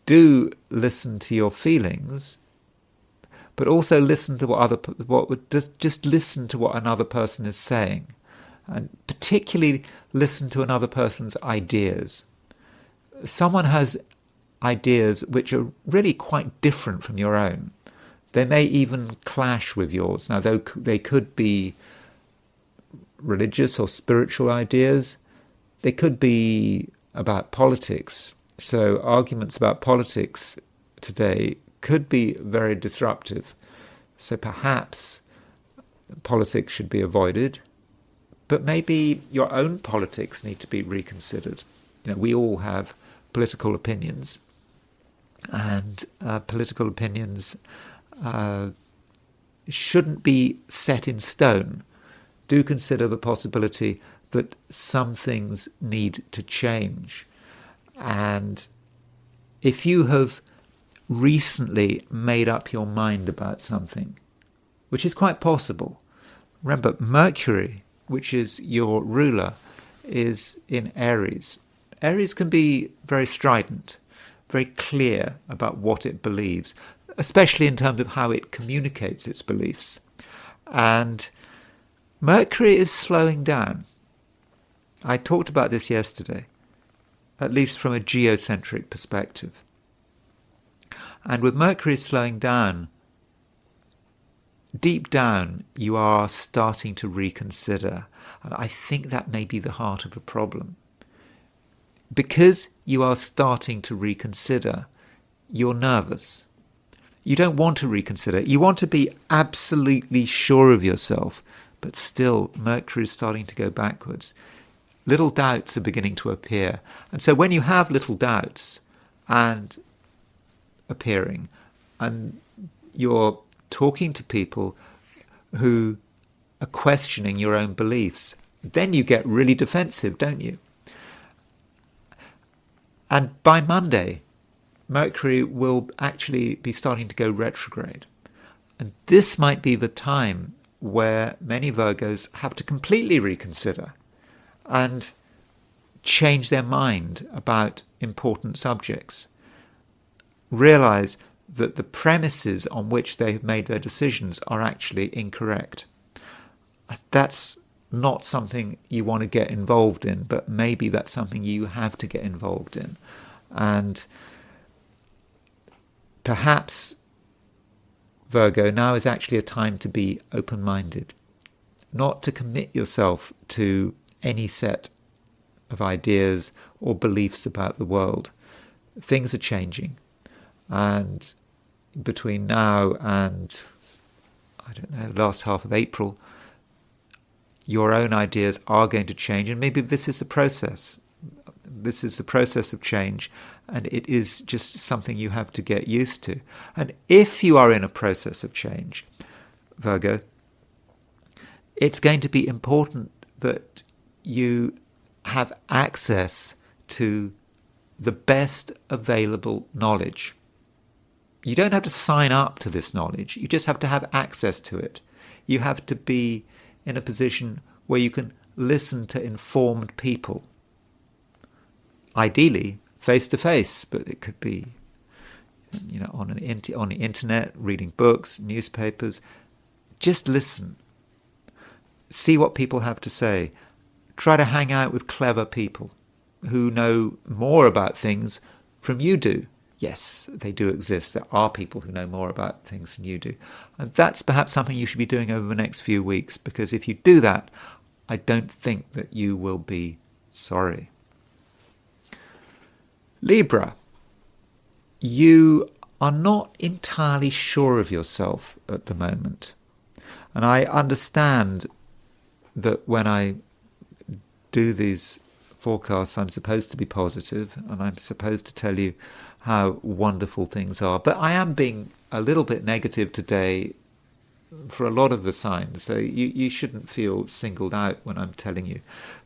do listen to your feelings, but also listen to just listen to what another person is saying, and particularly listen to another person's ideas. Someone has ideas which are really quite different from your own. They may even clash with yours. Now, though they could be religious or spiritual ideas, they could be about politics. So arguments about politics today could be very disruptive. So perhaps politics should be avoided, but maybe your own politics need to be reconsidered. You know, we all have political opinions, and political opinions shouldn't be set in stone. Do consider the possibility that some things need to change. And if you have recently made up your mind about something, which is quite possible, remember Mercury, which is your ruler, is in Aries. Aries can be very strident, very clear about what it believes, especially in terms of how it communicates its beliefs. And Mercury is slowing down. I talked about this yesterday, at least from a geocentric perspective. And with Mercury slowing down, deep down you are starting to reconsider. And I think that may be the heart of the problem. Because you are starting to reconsider, you're nervous. You don't want to reconsider. You want to be absolutely sure of yourself, but still Mercury is starting to go backwards. Little doubts are beginning to appear. And so when you have little doubts and appearing, and you're talking to people who are questioning your own beliefs, then you get really defensive, don't you? And by Monday, Mercury will actually be starting to go retrograde. And this might be the time where many Virgos have to completely reconsider and change their mind about important subjects. Realize that the premises on which they've made their decisions are actually incorrect. That's not something you want to get involved in, but maybe that's something you have to get involved in. And perhaps, Virgo, now is actually a time to be open-minded, not to commit yourself to any set of ideas or beliefs about the world. Things are changing, and between now and, I don't know, last half of April, your own ideas are going to change, and maybe this is a process. This is the process of change, and it is just something you have to get used to. And if you are in a process of change, Virgo, it's going to be important that you have access to the best available knowledge. You don't have to sign up to this knowledge. You just have to have access to it. You have to be in a position where you can listen to informed people. Ideally, face to face, but it could be, on the internet, reading books, newspapers. Just listen. See what people have to say. Try to hang out with clever people who know more about things than you do. Yes, they do exist. There are people who know more about things than you do. And that's perhaps something you should be doing over the next few weeks, because if you do that, I don't think that you will be sorry. Libra, you are not entirely sure of yourself at the moment. And I understand that when I do these forecasts, I'm supposed to be positive and I'm supposed to tell you how wonderful things are. But I am being a little bit negative today for a lot of the signs. So you shouldn't feel singled out when I'm telling you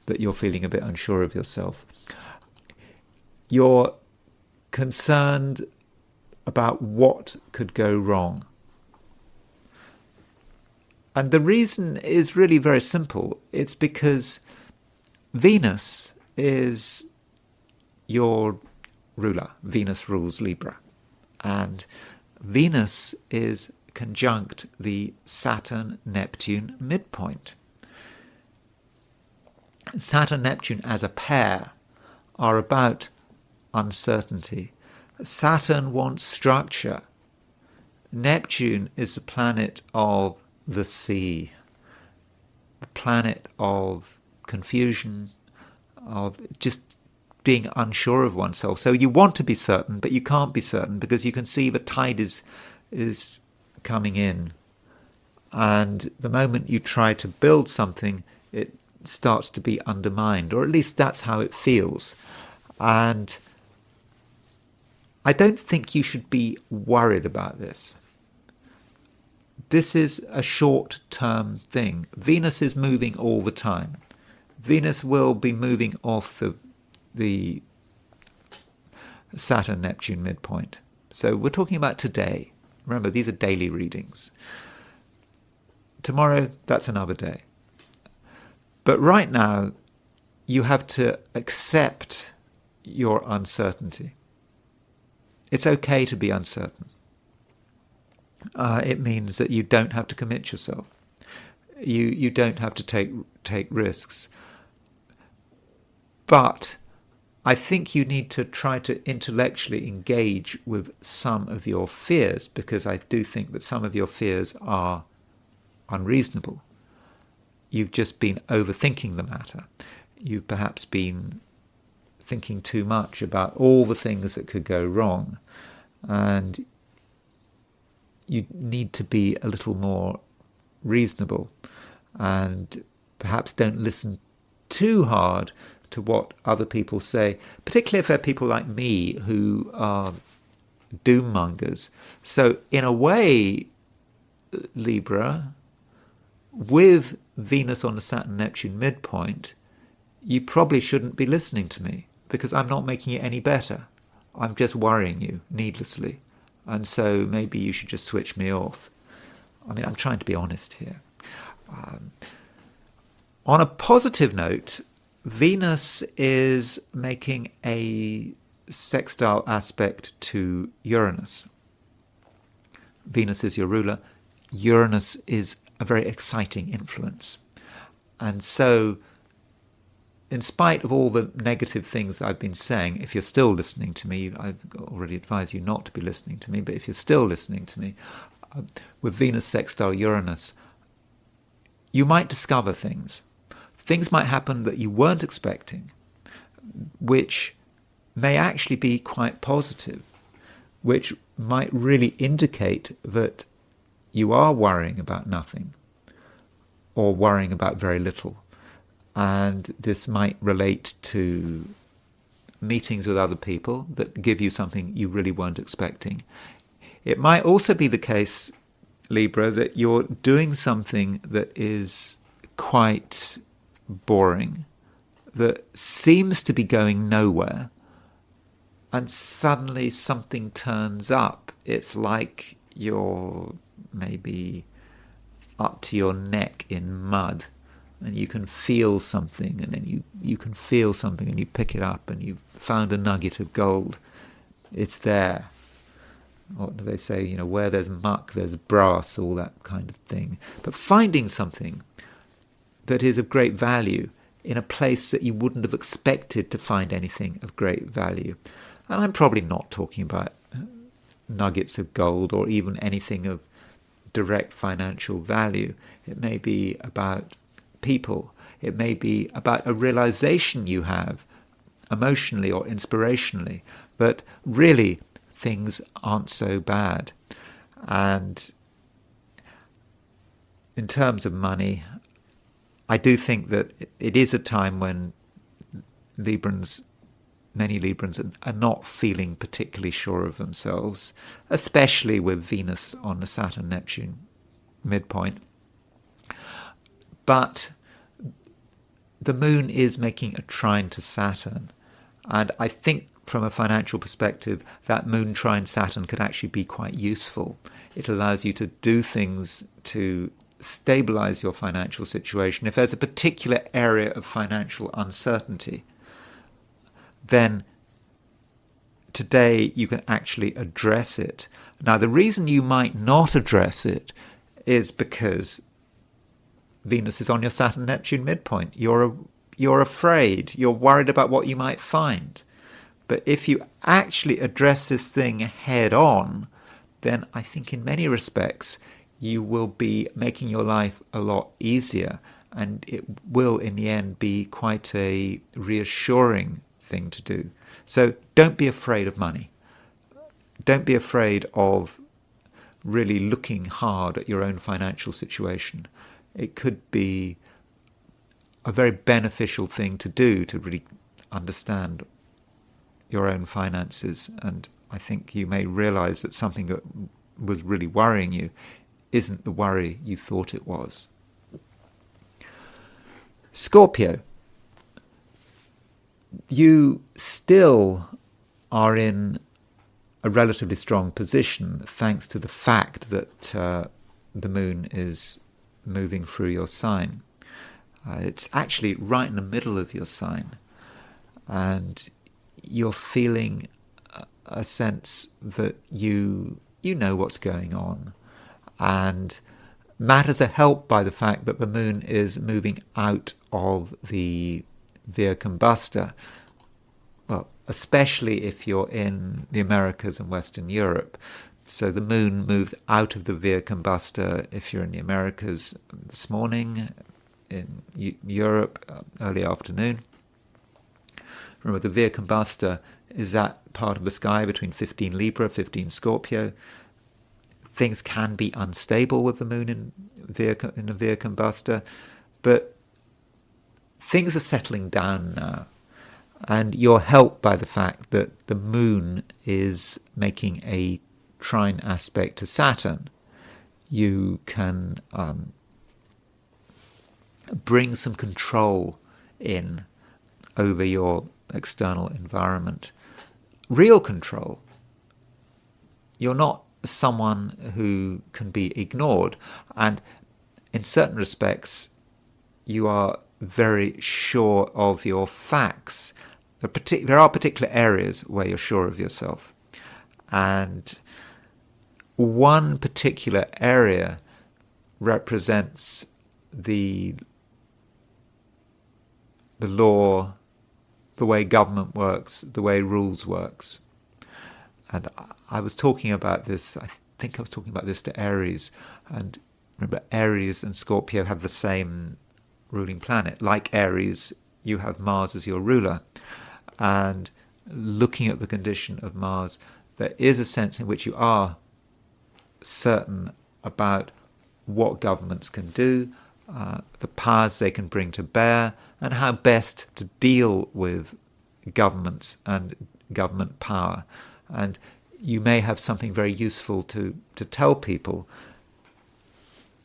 that you're feeling a bit unsure of yourself. You're concerned about what could go wrong. And the reason is really very simple. It's because Venus is your ruler. Venus rules Libra. And Venus is conjunct the Saturn-Neptune midpoint. Saturn-Neptune as a pair are about uncertainty. Saturn wants structure. Neptune is the planet of the sea, the planet of confusion, of just being unsure of oneself. So you want to be certain, but you can't be certain because you can see the tide is coming in. And the moment you try to build something, it starts to be undermined, or at least that's how it feels. And I don't think you should be worried about this. This is a short-term thing. Venus is moving all the time. Venus will be moving off the Saturn-Neptune midpoint. So we're talking about today. Remember, these are daily readings. Tomorrow, that's another day. But right now, you have to accept your uncertainty. It's okay to be uncertain. It means that you don't have to commit yourself. You don't have to take risks. But I think you need to try to intellectually engage with some of your fears, because I do think that some of your fears are unreasonable. You've just been overthinking the matter. You've perhaps been thinking too much about all the things that could go wrong, and you need to be a little more reasonable and perhaps don't listen too hard to what other people say, particularly if they're people like me who are doom mongers. So in a way, Libra, with Venus on the Saturn-Neptune midpoint, you probably shouldn't be listening to me, because I'm not making it any better. I'm just worrying you needlessly. And so maybe you should just switch me off. I mean, I'm trying to be honest here. On a positive note, Venus is making a sextile aspect to Uranus. Venus is your ruler. Uranus is a very exciting influence. And so, in spite of all the negative things I've been saying, if you're still listening to me, I've already advised you not to be listening to me, but if you're still listening to me, with Venus sextile Uranus, you might discover things. Things might happen that you weren't expecting, which may actually be quite positive, which might really indicate that you are worrying about nothing or worrying about very little. And this might relate to meetings with other people that give you something you really weren't expecting. It might also be the case, Libra, that you're doing something that is quite boring, that seems to be going nowhere, and suddenly something turns up. It's like you're maybe up to your neck in mud, and you can feel something, and then you can feel something, and you pick it up, and you've found a nugget of gold. It's there. What do they say? You know, where there's muck, there's brass, all that kind of thing. But finding something that is of great value in a place that you wouldn't have expected to find anything of great value. And I'm probably not talking about nuggets of gold or even anything of direct financial value. It may be about people. It may be about a realization you have emotionally or inspirationally that really things aren't so bad. And in terms of money, I do think that it is a time when many Librans are not feeling particularly sure of themselves, especially with Venus on the Saturn-Neptune midpoint. But the moon is making a trine to Saturn, and I think from a financial perspective, that moon trine Saturn could actually be quite useful. It allows you to do things to stabilize your financial situation. If there's a particular area of financial uncertainty, then today you can actually address it. Now, the reason you might not address it is because Venus is on your Saturn-Neptune midpoint. You're afraid. You're worried about what you might find. But if you actually address this thing head on, then I think in many respects you will be making your life a lot easier, and it will in the end be quite a reassuring thing to do. So don't be afraid of money. Don't be afraid of really looking hard at your own financial situation. It could be a very beneficial thing to do to really understand your own finances, and I think you may realize that something that was really worrying you isn't the worry you thought it was. Scorpio, you still are in a relatively strong position thanks to the fact that the moon is moving through your sign. It's actually right in the middle of your sign, and you're feeling a sense that you know what's going on, and matters are helped by the fact that the moon is moving out of the Via Combusta. Well, especially if you're in the Americas and Western Europe. So the moon moves out of the Via Combusta if you're in the Americas this morning, in Europe early afternoon. Remember, the Via Combusta is that part of the sky between 15 Libra, 15 Scorpio. Things can be unstable with the moon in the Via Combusta, but things are settling down now. And you're helped by the fact that the moon is making a trine aspect to Saturn. You can bring some control in over your external environment. Real control. You're not someone who can be ignored, and in certain respects you are very sure of your facts. There are particular areas where you're sure of yourself, and one particular area represents the law, the way government works, the way rules works. And I was talking about this, I think I was talking about this to Aries, and remember, Aries and Scorpio have the same ruling planet. Like Aries, you have Mars as your ruler, and looking at the condition of Mars, there is a sense in which you are certain about what governments can do, the powers they can bring to bear, and how best to deal with governments and government power. And you may have something very useful to tell people.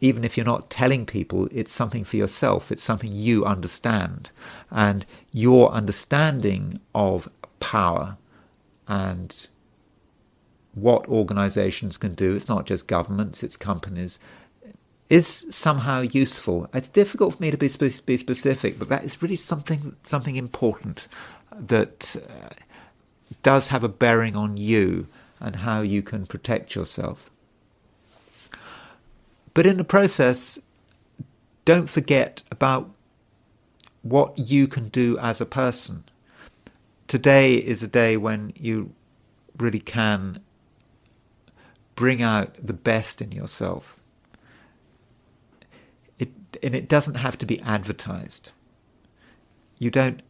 Even if you're not telling people, it's something for yourself. It's something you understand. And your understanding of power and what organizations can do, it's not just governments, it's companies, is somehow useful. It's difficult for me to be specific, but that is really something important that does have a bearing on you and how you can protect yourself. But in the process, don't forget about what you can do as a person. Today is a day when you really can bring out the best in yourself. And it doesn't have to be advertised. You don't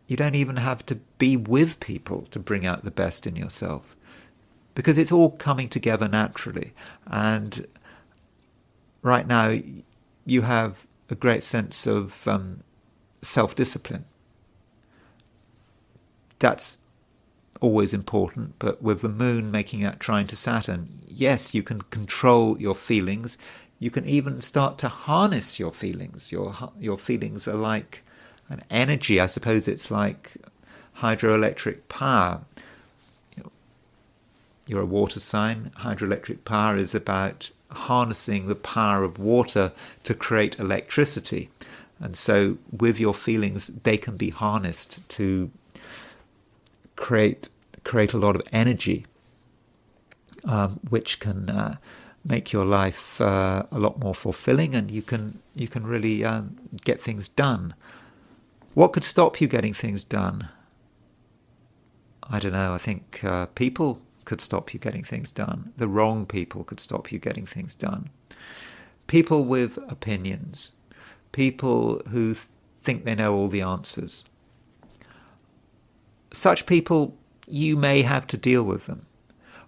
even have to be with people to bring out the best in yourself, because it's all coming together naturally. And right now you have a great sense of self-discipline. That's always important, but with the moon making that trine to Saturn, yes, you can control your feelings. You can even start to harness your feelings. Your feelings are like an energy. I suppose it's like hydroelectric power. You're a water sign. Hydroelectric power is about harnessing the power of water to create electricity. And so with your feelings, they can be harnessed to create a lot of energy, which can make your life a lot more fulfilling, and you can really get things done. What could stop you getting things done? I don't know. I think people could stop you getting things done. The wrong people could stop you getting things done. People with opinions. People who think they know all the answers. Such people, you may have to deal with them.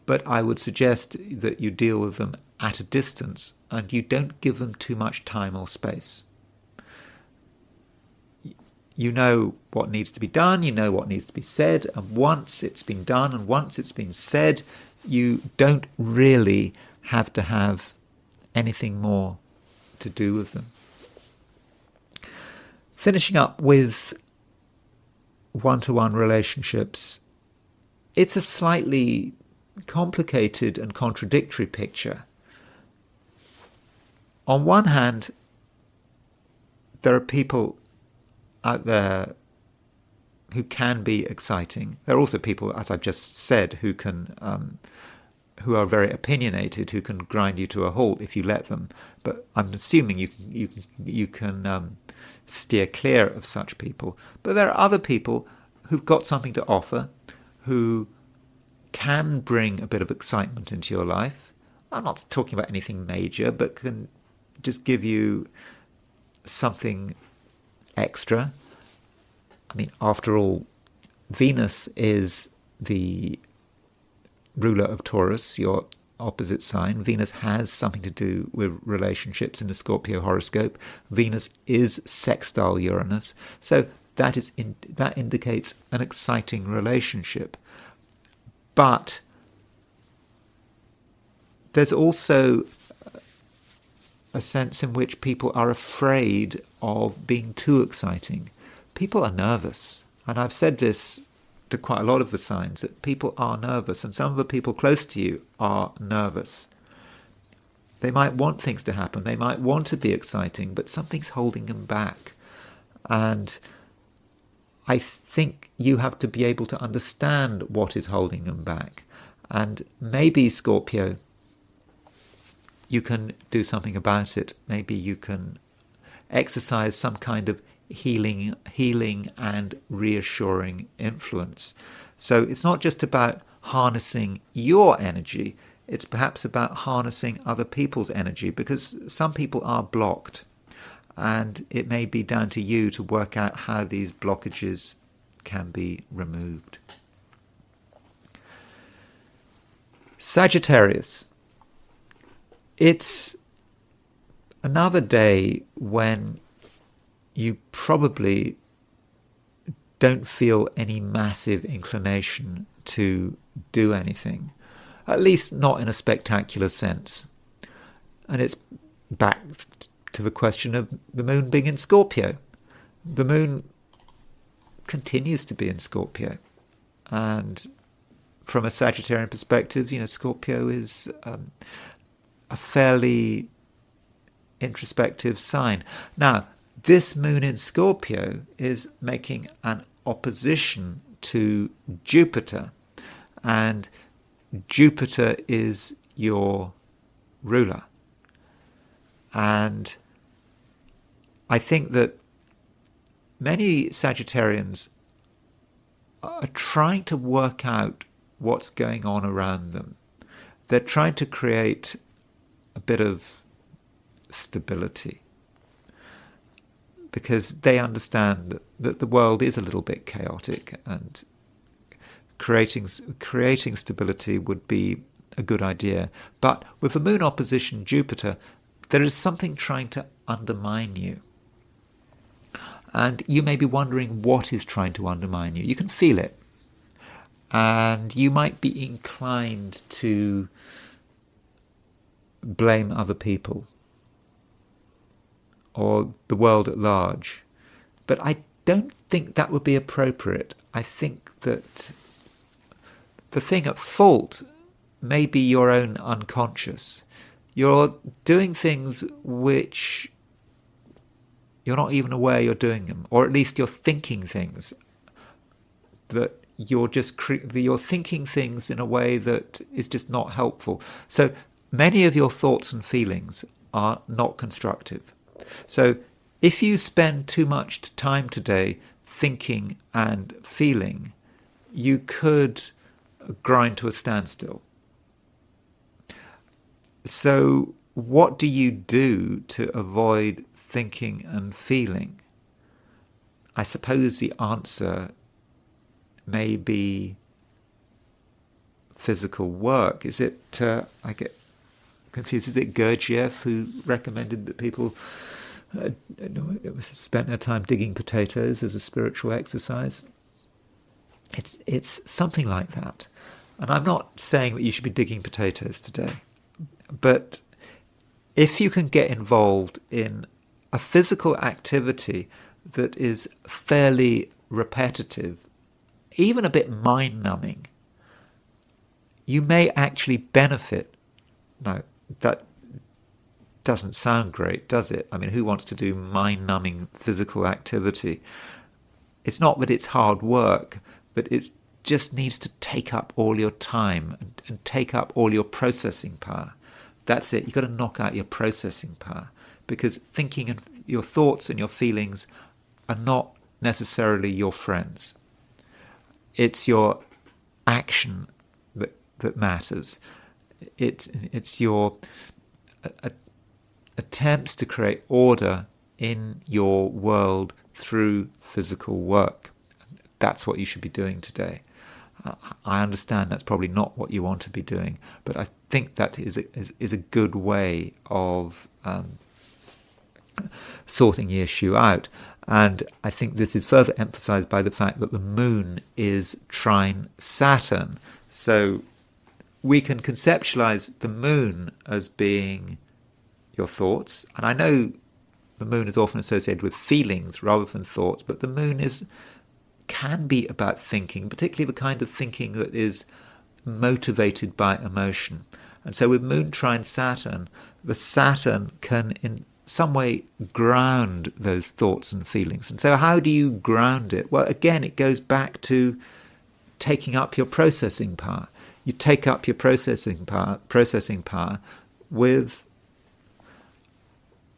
But I would suggest that you deal with them at a distance and you don't give them too much time or space. You know what needs to be done, you know what needs to be said, and once it's been done and once it's been said, you don't really have to have anything more to do with them. Finishing up with one-to-one relationships, it's a slightly complicated and contradictory picture. On one hand, there are people out there who can be exciting. There are also people, as I've just said, who who are very opinionated, who can grind you to a halt if you let them. But I'm assuming you can steer clear of such people. But there are other people who've got something to offer, who can bring a bit of excitement into your life. I'm not talking about anything major, but can just give you something extra. I mean, after all, Venus is the ruler of Taurus, your opposite sign. Venus has something to do with relationships in the Scorpio horoscope. Venus is sextile Uranus, so that indicates an exciting relationship. But there's also a sense in which people are afraid of being too exciting. People are nervous, and I've said this to quite a lot of the signs, that people are nervous, and some of the people close to you are nervous. They might want things to happen, they might want to be exciting, but something's holding them back. And I think you have to be able to understand what is holding them back. And maybe, Scorpio, you can do something about it. Maybe you can exercise some kind of healing and reassuring influence. So it's not just about harnessing your energy, it's perhaps about harnessing other people's energy, because some people are blocked, and it may be down to you to work out how these blockages can be removed. Sagittarius. It's another day when you probably don't feel any massive inclination to do anything, at least not in a spectacular sense. And it's back to the question of the moon being in Scorpio. The moon continues to be in Scorpio, and from a Sagittarian perspective, Scorpio is a fairly introspective sign. Now, this moon in Scorpio is making an opposition to Jupiter, and Jupiter is your ruler. And I think that many Sagittarians are trying to work out what's going on around them. They're trying to create a bit of stability, because they understand that the world is a little bit chaotic, and creating stability would be a good idea. But with the moon opposition Jupiter, there is something trying to undermine you. And you may be wondering what is trying to undermine you. You can feel it. And you might be inclined to blame other people or the world at large. But I don't think that would be appropriate. I think that the thing at fault may be your own unconscious. You're doing things which you're not even aware you're doing them, or at least you're thinking things that you're thinking things in a way that is just not helpful. So many of your thoughts and feelings are not constructive. So if you spend too much time today thinking and feeling, you could grind to a standstill. So what do you do to avoid thinking and feeling? I suppose the answer may be physical work. Is it, I get confused, is it Gurdjieff who recommended that people spent their time digging potatoes as a spiritual exercise? It's something like that. And I'm not saying that you should be digging potatoes today, but if you can get involved in a physical activity that is fairly repetitive, even a bit mind-numbing, you may actually benefit. Now, that doesn't sound great, does it? I mean, who wants to do mind-numbing physical activity? It's not that it's hard work, but it just needs to take up all your time and take up all your processing power. That's it. You've got to knock out your processing power, because thinking and your thoughts and your feelings are not necessarily your friends. It's your action that matters. It's your attempts to create order in your world through physical work. That's what you should be doing today. I understand that's probably not what you want to be doing, but I think that is a good way of sorting the issue out. And I think this is further emphasized by the fact that the moon is trine Saturn. So we can conceptualize the moon as being your thoughts. And I know the moon is often associated with feelings rather than thoughts, but the moon can be about thinking, particularly the kind of thinking that is motivated by emotion. And so with moon trine Saturn, the Saturn can in some way ground those thoughts and feelings. And so how do you ground it? Well, again, it goes back to taking up your processing power. You take up your processing power with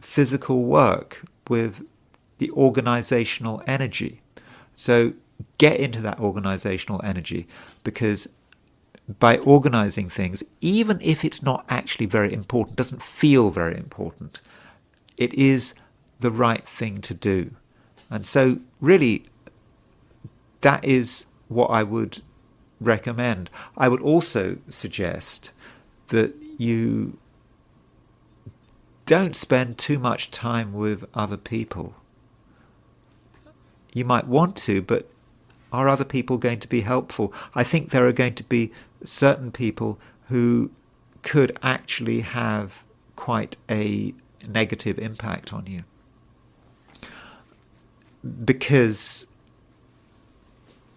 physical work, with the organizational energy. So get into that organizational energy, because by organizing things, even if it's not actually very important, doesn't feel very important, it is the right thing to do. And so really, that is what I would recommend. I would also suggest that you don't spend too much time with other people. You might want to, but are other people going to be helpful? I think there are going to be certain people who could actually have quite a negative impact on you, because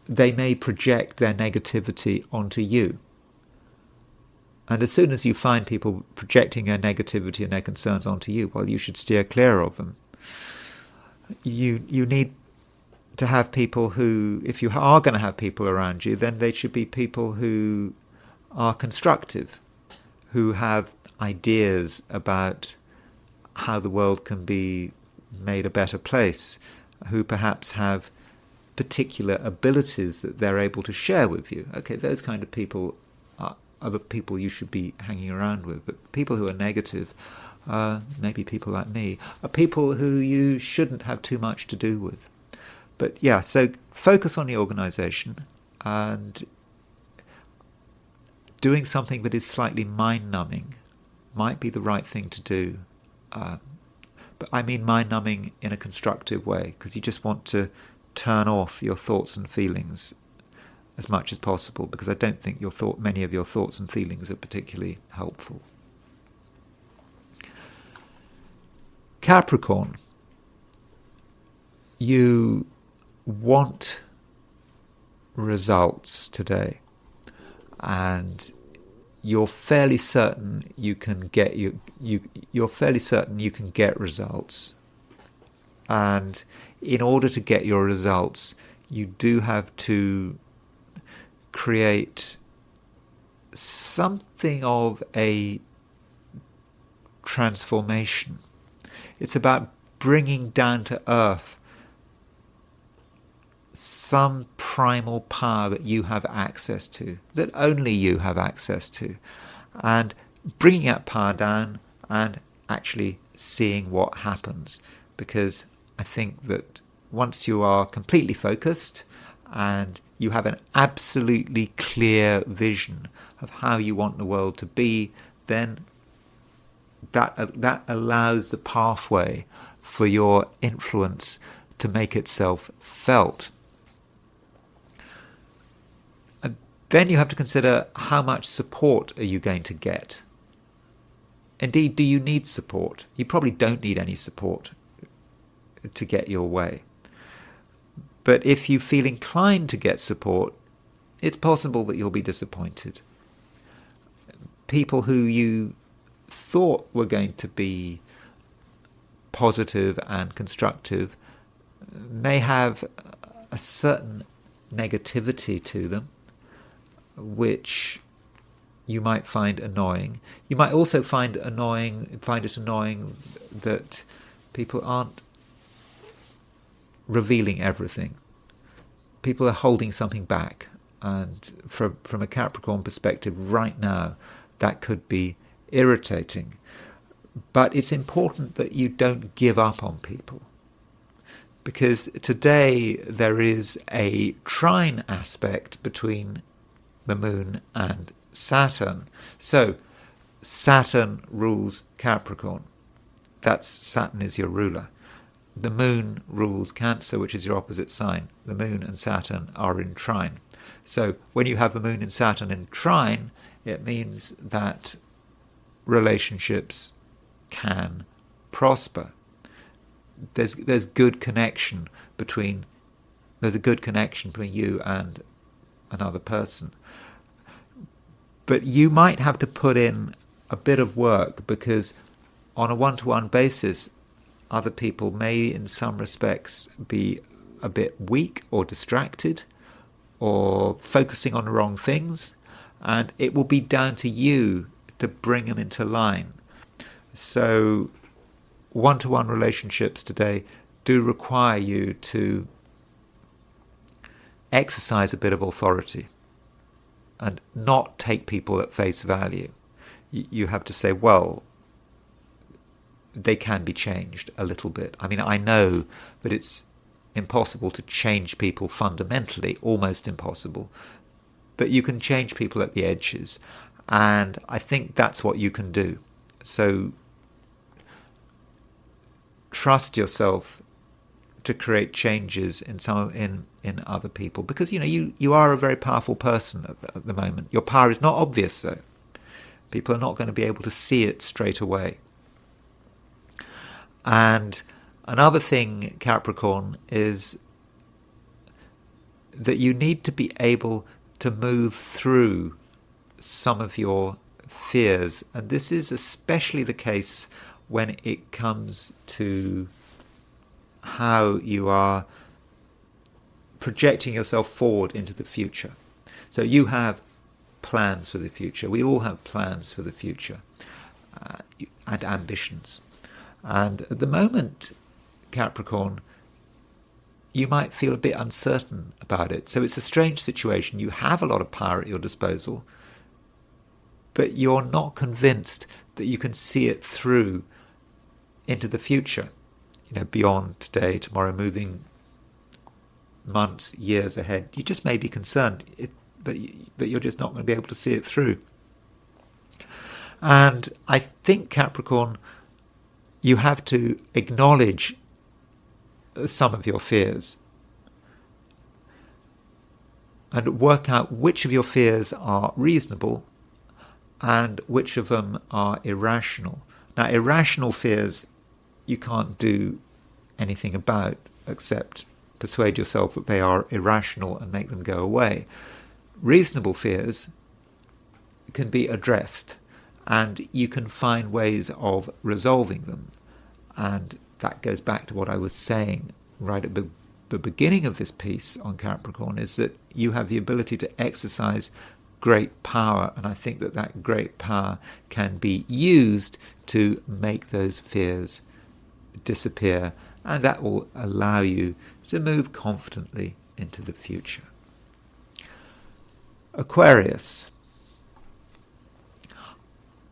they may project their negativity onto you. And as soon as you find people projecting their negativity and their concerns onto you, well, you should steer clear of them. You need to have people who, if you are going to have people around you, then they should be people who are constructive, who have ideas about how the world can be made a better place, who perhaps have particular abilities that they're able to share with you. Okay, those kind of people are the people you should be hanging around with. But people who are negative, maybe people like me, are people who you shouldn't have too much to do with. But yeah, so focus on the organization, and doing something that is slightly mind-numbing might be the right thing to do. But I mean mind-numbing in a constructive way, because you just want to turn off your thoughts and feelings as much as possible, because I don't think many of your thoughts and feelings are particularly helpful. Capricorn, you want results today, and you're fairly certain you can get you're fairly certain you can get results. And in order to get your results, you do have to create something of a transformation. It's about bringing down to earth some primal power that you have access to, that only you have access to, and bringing that power down and actually seeing what happens. Because I think that once you are completely focused and you have an absolutely clear vision of how you want the world to be, then that allows the pathway for your influence to make itself felt. And then you have to consider, how much support are you going to get? Indeed, do you need support? You probably don't need any support to get your way. But if you feel inclined to get support, it's possible that you'll be disappointed. People who you thought were going to be positive and constructive may have a certain negativity to them, which you might find annoying. You might also find it annoying that people aren't revealing everything. People are holding something back, and from a Capricorn perspective right now, that could be irritating. But it's important that you don't give up on people, because today there is a trine aspect between the moon and Saturn. So Saturn rules Capricorn. Saturn is your ruler. The moon rules Cancer, which is your opposite sign. The moon and Saturn are in trine. So when you have the moon and Saturn in trine, it means that relationships can prosper. there's a good connection between you and another person. But you might have to put in a bit of work, because on a one-to-one basis, other people may in some respects be a bit weak or distracted or focusing on the wrong things, and it will be down to you to bring them into line. So one-to-one relationships today do require you to exercise a bit of authority and not take people at face value. You have to say, well, they can be changed a little bit. I mean, I know that it's impossible to change people fundamentally, almost impossible, but you can change people at the edges, and I think that's what you can do. So trust yourself to create changes in other people, because you are a very powerful person at the moment. Your power is not obvious, though. People are not going to be able to see it straight away. And another thing, Capricorn, is that you need to be able to move through some of your fears, and this is especially the case when it comes to how you are projecting yourself forward into the future. So you have plans for the future. We all have plans for the future and ambitions. And at the moment, Capricorn, you might feel a bit uncertain about it. So it's a strange situation. You have a lot of power at your disposal, but you're not convinced that you can see it through into the future, beyond today, tomorrow, moving months, years ahead. You just may be concerned, but you're just not going to be able to see it through. And I think, Capricorn, you have to acknowledge some of your fears and work out which of your fears are reasonable and which of them are irrational. Now, irrational fears you can't do anything about except persuade yourself that they are irrational and make them go away. Reasonable fears can be addressed, and you can find ways of resolving them. And that goes back to what I was saying right at the beginning of this piece on Capricorn, is that you have the ability to exercise great power, and I think that great power can be used to make those fears disappear, and that will allow you to move confidently into the future. Aquarius,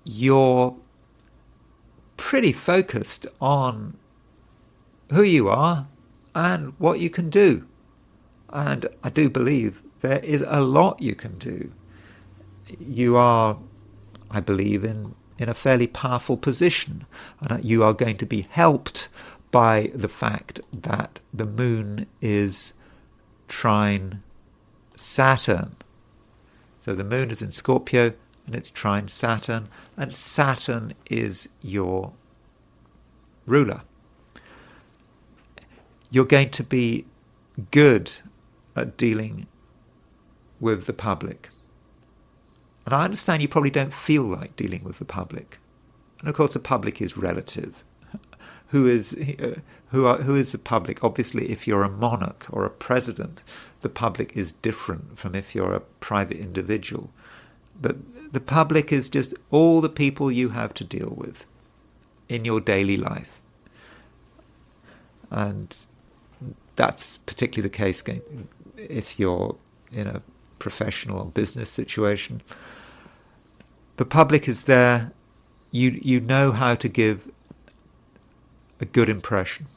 you're pretty focused on who you are and what you can do. And I do believe there is a lot you can do. You are, I believe, in a fairly powerful position, and you are going to be helped by the fact that the moon is trine Saturn. So the moon is in Scorpio and it's trine Saturn, and Saturn is your ruler. You're going to be good at dealing with the public. And I understand you probably don't feel like dealing with the public. And of course the public is relative. Who is the public? Obviously, if you're a monarch or a president, the public is different from if you're a private individual. But the public is just all the people you have to deal with in your daily life. And that's particularly the case if you're in a professional or business situation. The public is there. You know how to give a good impression,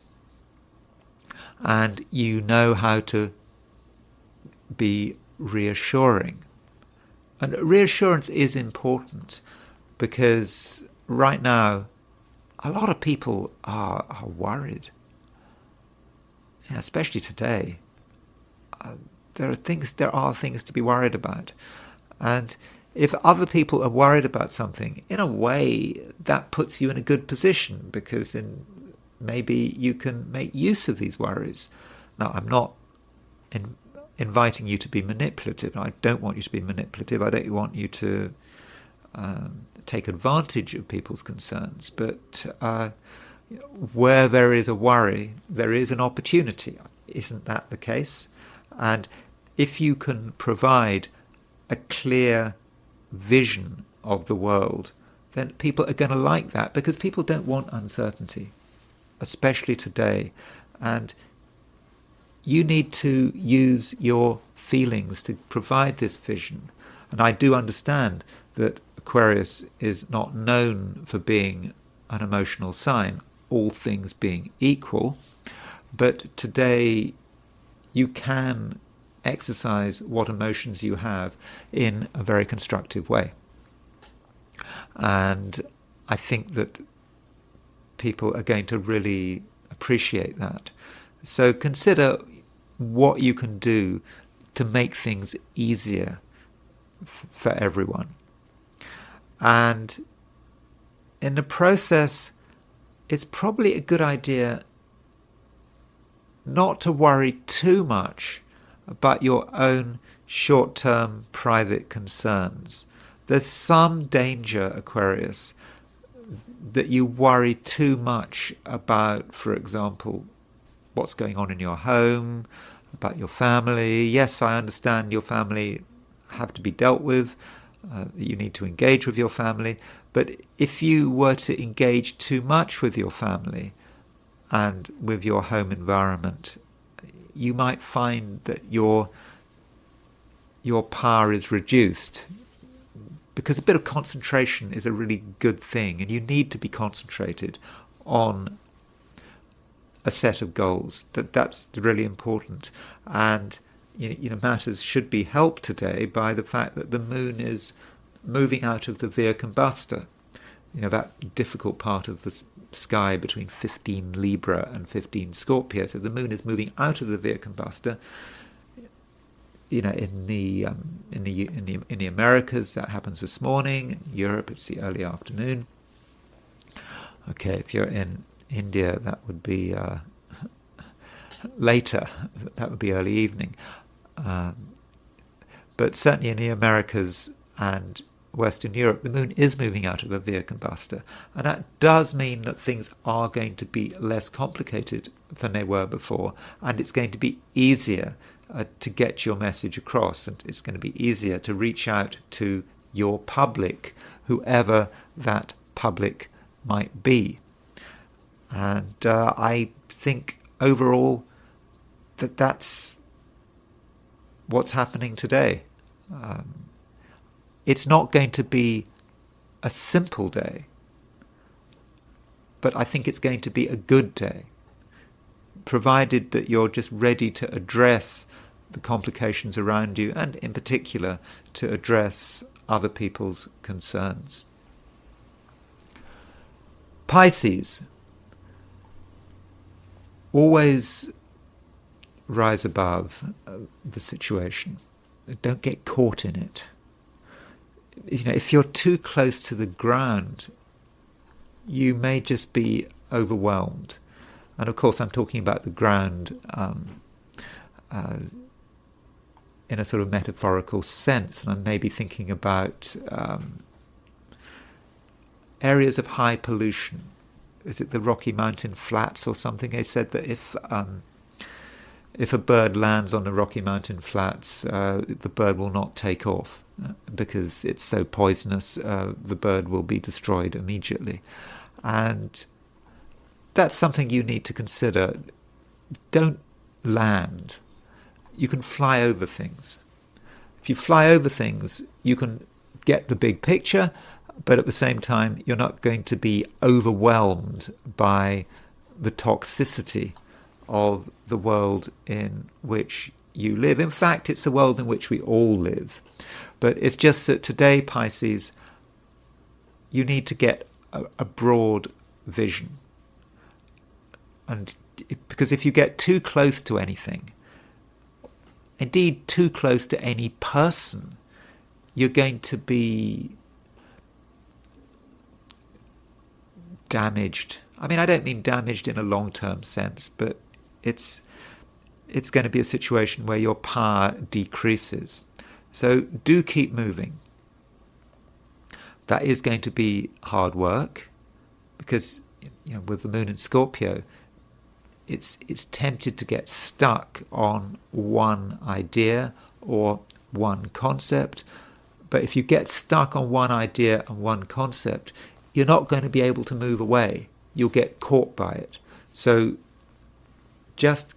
and you know how to be reassuring. And reassurance is important, because right now a lot of people are worried, especially today. There are things to be worried about, and if other people are worried about something, in a way that puts you in a good position, because maybe you can make use of these worries. Now, I'm not inviting you to be manipulative. I don't want you to be manipulative. I don't want you to take advantage of people's concerns. But where there is a worry, there is an opportunity. Isn't that the case? And if you can provide a clear vision of the world, then people are going to like that, because people don't want uncertainty, especially today. And you need to use your feelings to provide this vision. And I do understand that Aquarius is not known for being an emotional sign, all things being equal, but today you can exercise what emotions you have in a very constructive way. And I think that people are going to really appreciate that. So consider what you can do to make things easier for everyone. And in the process, it's probably a good idea not to worry too much about your own short-term private concerns. There's some danger, Aquarius, that you worry too much about, for example, what's going on in your home, about your family. Yes, I understand your family have to be dealt with. You need to engage with your family. But if you were to engage too much with your family and with your home environment, you might find that your power is reduced, because a bit of concentration is a really good thing, and you need to be concentrated on a set of goals. That's really important. And matters should be helped today by the fact that the moon is moving out of the Via Combusta, that difficult part of the sky between 15 Libra and 15 Scorpio. So the moon is moving out of the Via Combusta. In the Americas, that happens this morning. In Europe, it's the early afternoon. Okay, if you're in India, that would be later. That would be early evening. But certainly in the Americas and Western Europe, the moon is moving out of a Via Combusta. And that does mean that things are going to be less complicated than they were before. And it's going to be easier to get your message across. And it's going to be easier to reach out to your public, whoever that public might be. And I think overall that's what's happening today. It's not going to be a simple day, but I think it's going to be a good day, provided that you're just ready to address the complications around you, and in particular to address other people's concerns. Pisces, always rise above the situation. Don't get caught in it. If you're too close to the ground, you may just be overwhelmed. And of course, I'm talking about the ground in a sort of metaphorical sense. And I may be thinking about areas of high pollution. Is it the Rocky Mountain Flats or something? They said that if a bird lands on the Rocky Mountain Flats, the bird will not take off because it's so poisonous. The bird will be destroyed immediately. And that's something you need to consider. Don't land. You can fly over things. If you fly over things, you can get the big picture, but at the same time, you're not going to be overwhelmed by the toxicity of the world in which you live. In fact, it's the world in which we all live. But it's just that today, Pisces, you need to get a broad vision. And because if you get too close to anything, indeed too close to any person, you're going to be damaged I mean, I don't mean damaged in a long-term sense, but it's going to be a situation where your power decreases. So do keep moving. That is going to be hard work, because with the moon in Scorpio, it's tempted to get stuck on one idea or one concept. But if you get stuck on one idea and one concept, you're not going to be able to move away. You'll get caught by it. So just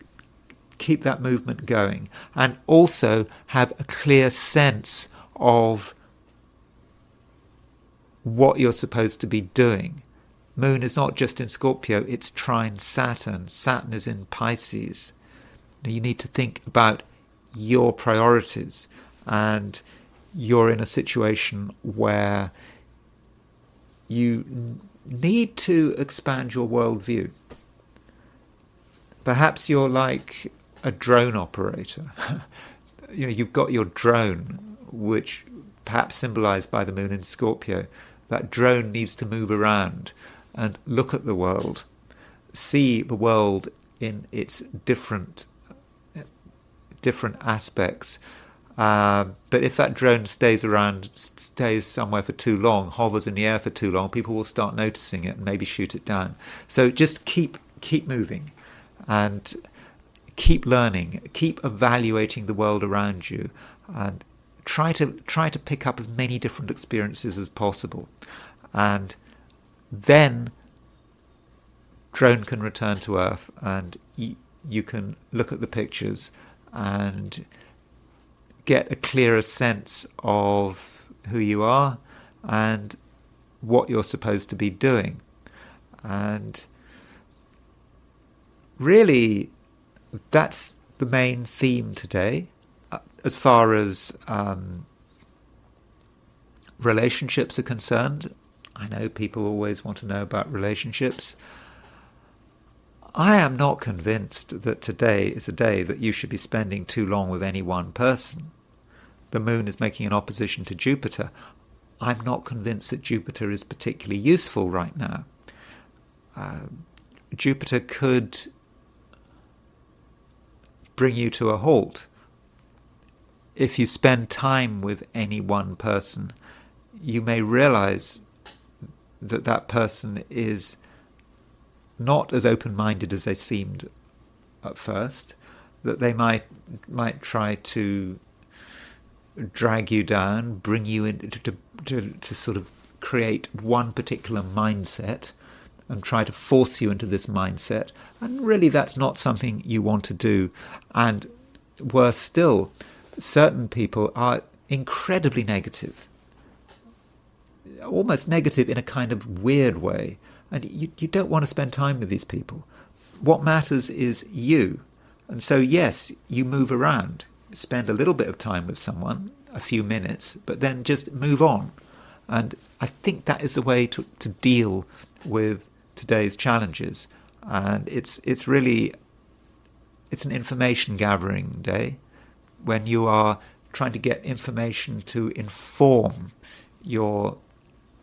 keep that movement going, and also have a clear sense of what you're supposed to be doing. Moon is not just in Scorpio, it's trine Saturn. Saturn is in Pisces. You need to think about your priorities, and you're in a situation where you need to expand your worldview. Perhaps you're like a drone operator. You've got your drone, which perhaps symbolized by the moon in Scorpio. That drone needs to move around and look at the world, see the world in its different aspects. But if that drone stays somewhere for too long, hovers in the air for too long, people will start noticing it and maybe shoot it down. So just keep moving, and keep learning, keep evaluating the world around you, and try to pick up as many different experiences as possible. And then drone can return to Earth, and you can look at the pictures and get a clearer sense of who you are and what you're supposed to be doing. And really, that's the main theme today. As far as relationships are concerned, I know people always want to know about relationships. I am not convinced that today is a day that you should be spending too long with any one person. The moon is making an opposition to Jupiter. I'm not convinced that Jupiter is particularly useful right now. Jupiter could bring you to a halt. If you spend time with any one person, you may realize that that person is not as open-minded as they seemed at first, that they might try to drag you down, bring you in to sort of create one particular mindset and try to force you into this mindset. And really, that's not something you want to do. And worse still, certain people are incredibly negative, almost negative in a kind of weird way. And you don't want to spend time with these people. What matters is you. And so, yes, you move around, spend a little bit of time with someone, a few minutes, but then just move on. And I think that is the way to deal with today's challenges. And it's an information gathering day, when you are trying to get information to inform your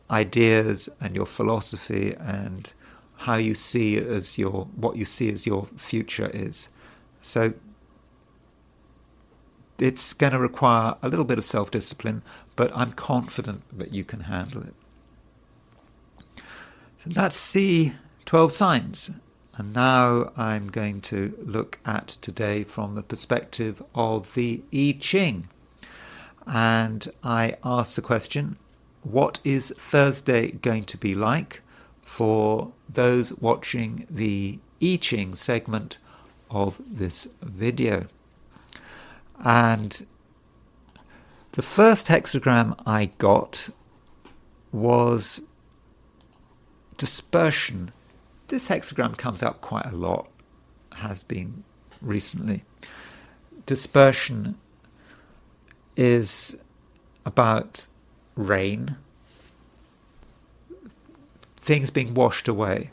ideas and your philosophy and how you see what you see as your future is. So it's going to require a little bit of self-discipline, but I'm confident that you can handle it. So that's the 12 signs. And now I'm going to look at today from the perspective of the I Ching. And I ask the question, what is Thursday going to be like for those watching the I Ching segment of this video? And the first hexagram I got was dispersion. This hexagram comes up quite a lot, has been recently. Dispersion is about rain, things being washed away.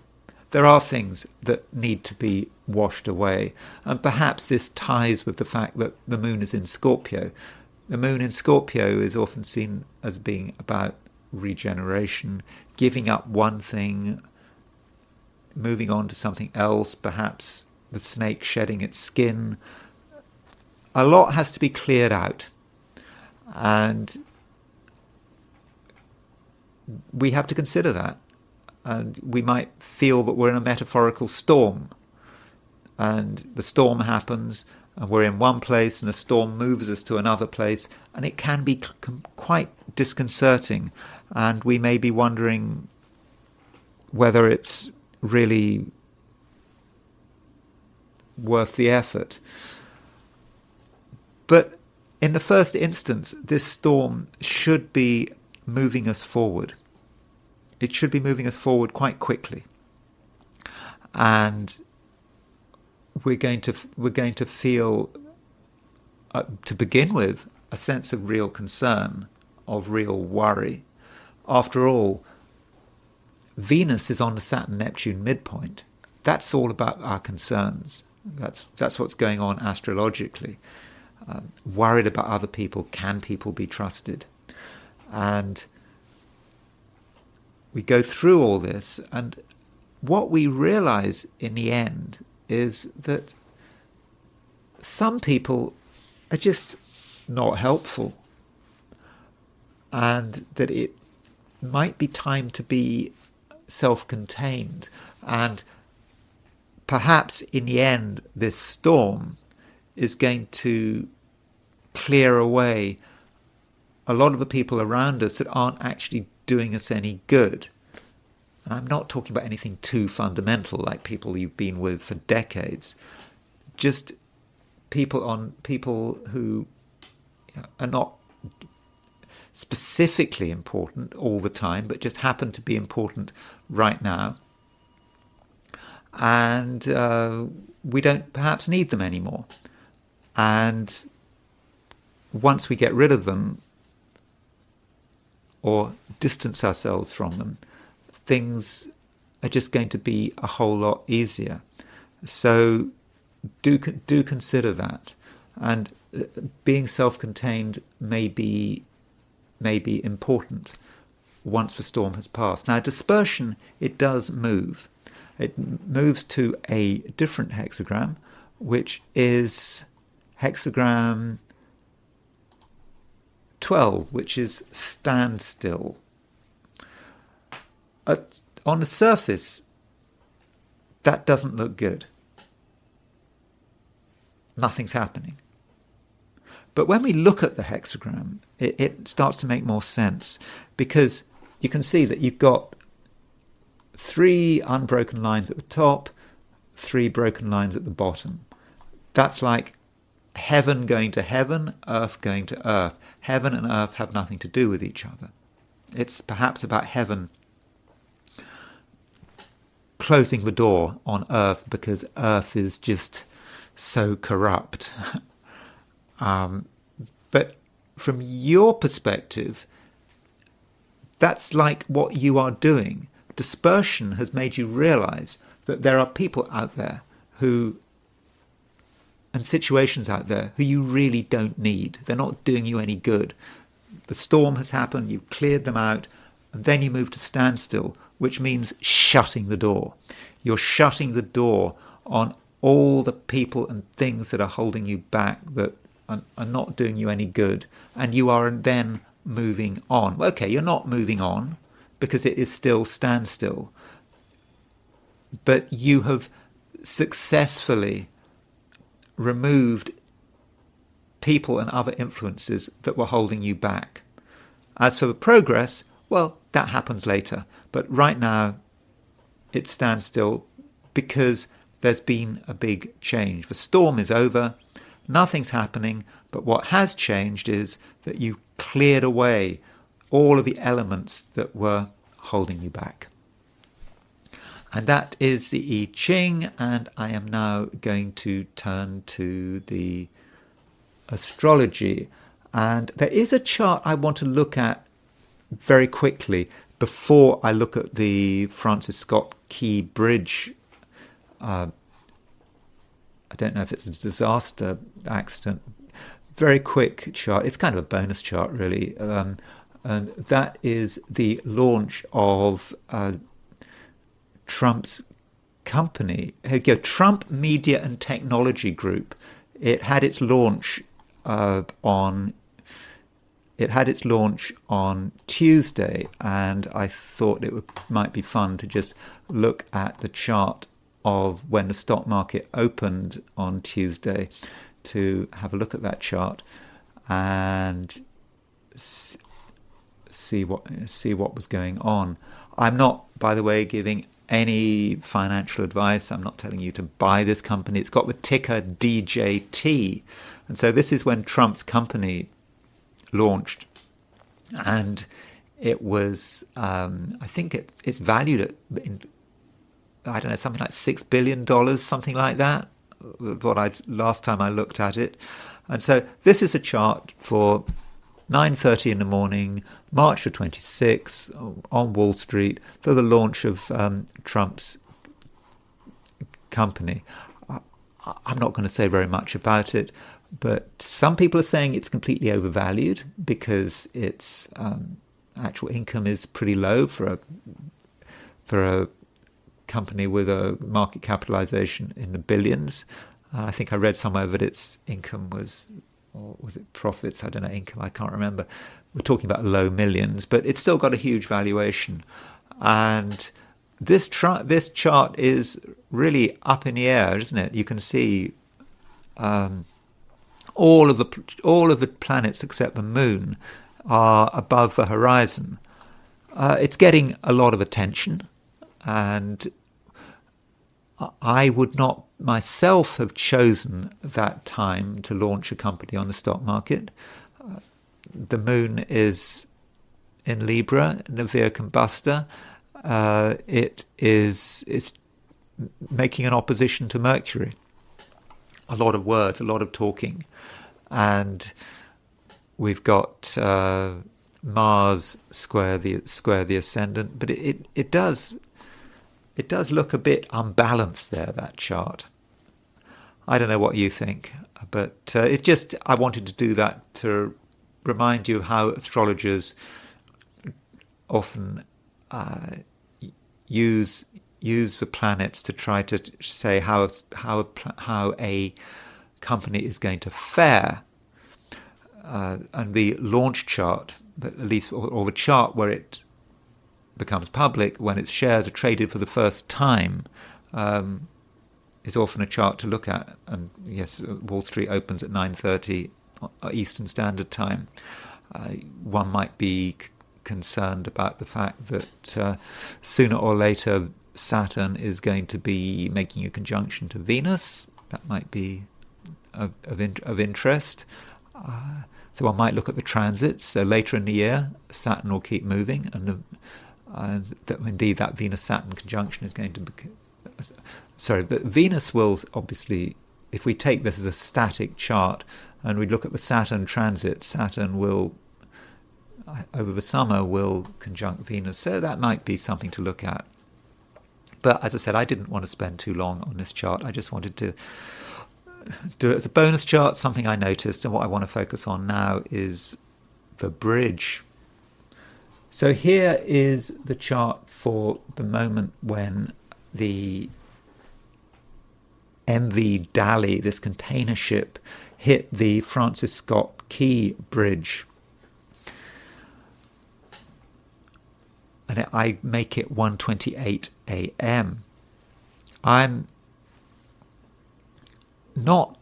There are things that need to be washed away, and perhaps this ties with the fact that the moon is in Scorpio. The moon in Scorpio is often seen as being about regeneration, giving up one thing, moving on to something else, perhaps the snake shedding its skin. A lot has to be cleared out, and we have to consider that. And we might feel that we're in a metaphorical storm, and the storm happens and we're in one place and the storm moves us to another place, and it can be quite disconcerting, and we may be wondering whether it's really worth the effort. But in the first instance, this storm should be moving us forward. It should be moving us forward quite quickly, and we're going to feel, to begin with, a sense of real concern, of real worry. After all, Venus is on the Saturn-Neptune midpoint. That's all about our concerns. That's what's going on astrologically. Worried about other people. Can people be trusted? And we go through all this, and what we realize in the end is that some people are just not helpful, and that it might be time to be self-contained. And perhaps in the end, this storm is going to clear away a lot of the people around us that aren't actually doing us any good. And I'm not talking about anything too fundamental, like people you've been with for decades. Just people who are not specifically important all the time, but just happen to be important right now. And we don't perhaps need them anymore. And once we get rid of them, or distance ourselves from them, things are just going to be a whole lot easier. So do consider that. And being self-contained may be important once the storm has passed. Now, dispersion, it does move. It moves to a different hexagram, which is hexagram 12, which is standstill. On the surface, that doesn't look good. Nothing's happening. But when we look at the hexagram, it starts to make more sense, because you can see that you've got 3 unbroken lines at the top, 3 broken lines at the bottom. That's like heaven going to heaven, earth going to earth. Heaven and earth have nothing to do with each other. It's perhaps about heaven closing the door on earth because earth is just so corrupt. But from your perspective, that's like what you are doing. Dispersion has made you realize that there are people out there and situations out there who you really don't need. They're not doing you any good. The storm has happened, you've cleared them out, and then you move to standstill, which means shutting the door. You're shutting the door on all the people and things that are holding you back, that are not doing you any good, and you are then moving on. Okay, you're not moving on because it is still standstill, but you have successfully removed people and other influences that were holding you back. As for the progress, well, that happens later. But right now, it stands still because there's been a big change. The storm is over, nothing's happening, but what has changed is that you cleared away all of the elements that were holding you back. And that is the I Ching, and I am now going to turn to the astrology. And there is a chart I want to look at very quickly before I look at the Francis Scott Key Bridge. I don't know if it's a disaster, accident. Very quick chart. It's kind of a bonus chart, really. And that is the launch of Trump's company, Trump Media and Technology Group. It had its launch on Tuesday, and I thought it might be fun to just look at the chart of when the stock market opened on Tuesday, to have a look at that chart and see what was going on. I'm not, by the way, giving any financial advice. I'm not telling you to buy this company. It's got the ticker DJT, and so this is when Trump's company launched, and it was I think it's valued at, I don't know, something like $6 billion, something like that, last time I looked at it. And so this is a chart for 9:30 in the morning, March the 26th, on Wall Street, for the launch of Trump's company. I'm not going to say very much about it, but some people are saying it's completely overvalued because its actual income is pretty low for a company with a market capitalization in the billions. I think I read somewhere that its income was, or was it profits? I don't know, income, I can't remember. We're talking about low millions, but it's still got a huge valuation. And this chart is really up in the air, isn't it? You can see all of the planets except the moon are above the horizon. It's getting a lot of attention, and I would not myself have chosen that time to launch a company on the stock market. The moon is in Libra, the Via Combusta. It's making an opposition to Mercury. A lot of words, a lot of talking. And we've got Mars square the ascendant, but it does look a bit unbalanced there, that chart. I don't know what you think, but I wanted to do that to remind you how astrologers often use the planets to try to say how a company is going to fare. And the launch chart, at least, or the chart where it becomes public, when its shares are traded for the first time, is often a chart to look at. And yes, Wall Street opens at 9:30 Eastern Standard Time. One might be concerned about the fact that sooner or later Saturn is going to be making a conjunction to Venus. That might be of interest. So one might look at the transits. So later in the year, Saturn will keep moving, and indeed that Venus-Saturn conjunction is going to be... but Venus will obviously, if we take this as a static chart and we look at the Saturn transit, Saturn will, over the summer, will conjunct Venus. So that might be something to look at. But as I said, I didn't want to spend too long on this chart. I just wanted to do it as a bonus chart, something I noticed, and what I want to focus on now is the bridge. So here is the chart for the moment when the MV Dali, this container ship, hit the Francis Scott Key Bridge. And I make it 1:28 a.m. I'm not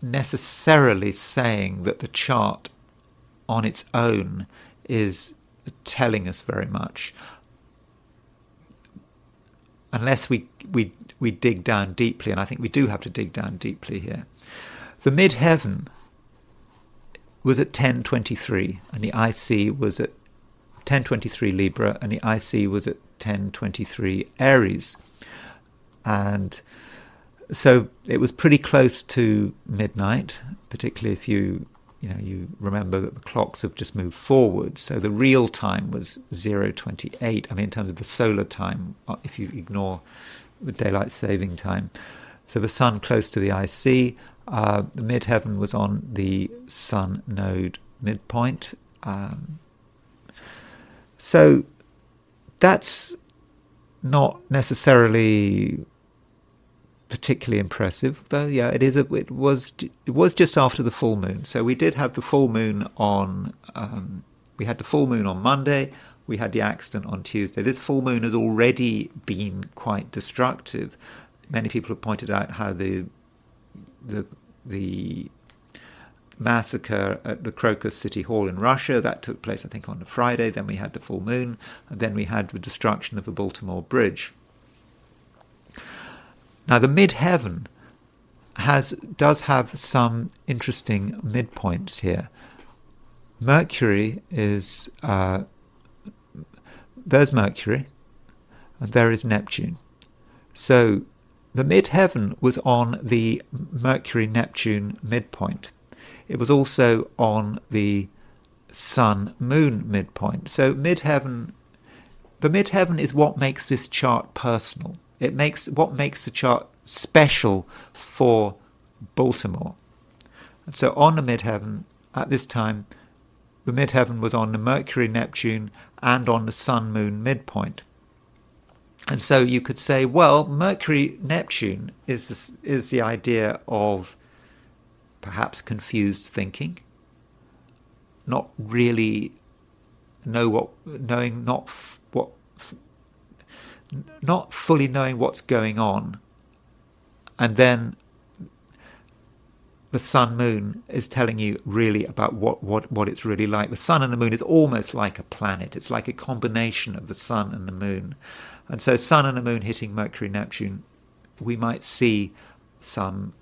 necessarily saying that the chart on its own is telling us very much, unless we dig down deeply, and I think we do have to dig down deeply here. The midheaven was at 10:23, and the IC was at 10:23 Libra, and the IC was at 10:23 Aries, and so it was pretty close to midnight, particularly if you remember that the clocks have just moved forward. So the real time was 0:28. I mean, in terms of the solar time, if you ignore the daylight saving time. So the sun close to the IC. The midheaven was on the sun node midpoint. So that's not necessarily particularly impressive, though. Yeah, it was just after the full moon. So we did have the full moon on. We had the full moon on Monday. We had the accident on Tuesday. This full moon has already been quite destructive. Many people have pointed out how the massacre at the Crocus City Hall in Russia, that took place, I think, on the Friday. Then we had the full moon, and then we had the destruction of the Baltimore Bridge. Now, the midheaven does have some interesting midpoints here. Mercury is there's Mercury, and there is Neptune. So the midheaven was on the Mercury-Neptune midpoint. It was also on the Sun-Moon midpoint. So the midheaven is what makes this chart personal. What makes the chart special for Baltimore. And so on the midheaven, at this time, the midheaven was on the Mercury-Neptune and on the Sun-Moon midpoint. And so you could say, well, Mercury-Neptune is the idea of perhaps confused thinking, not really not fully knowing what's going on, and then the sun moon is telling you really about what it's really like. The sun and the moon is almost like a planet. It's like a combination of the sun and the moon. And so sun and the moon hitting Mercury Neptune, we might see some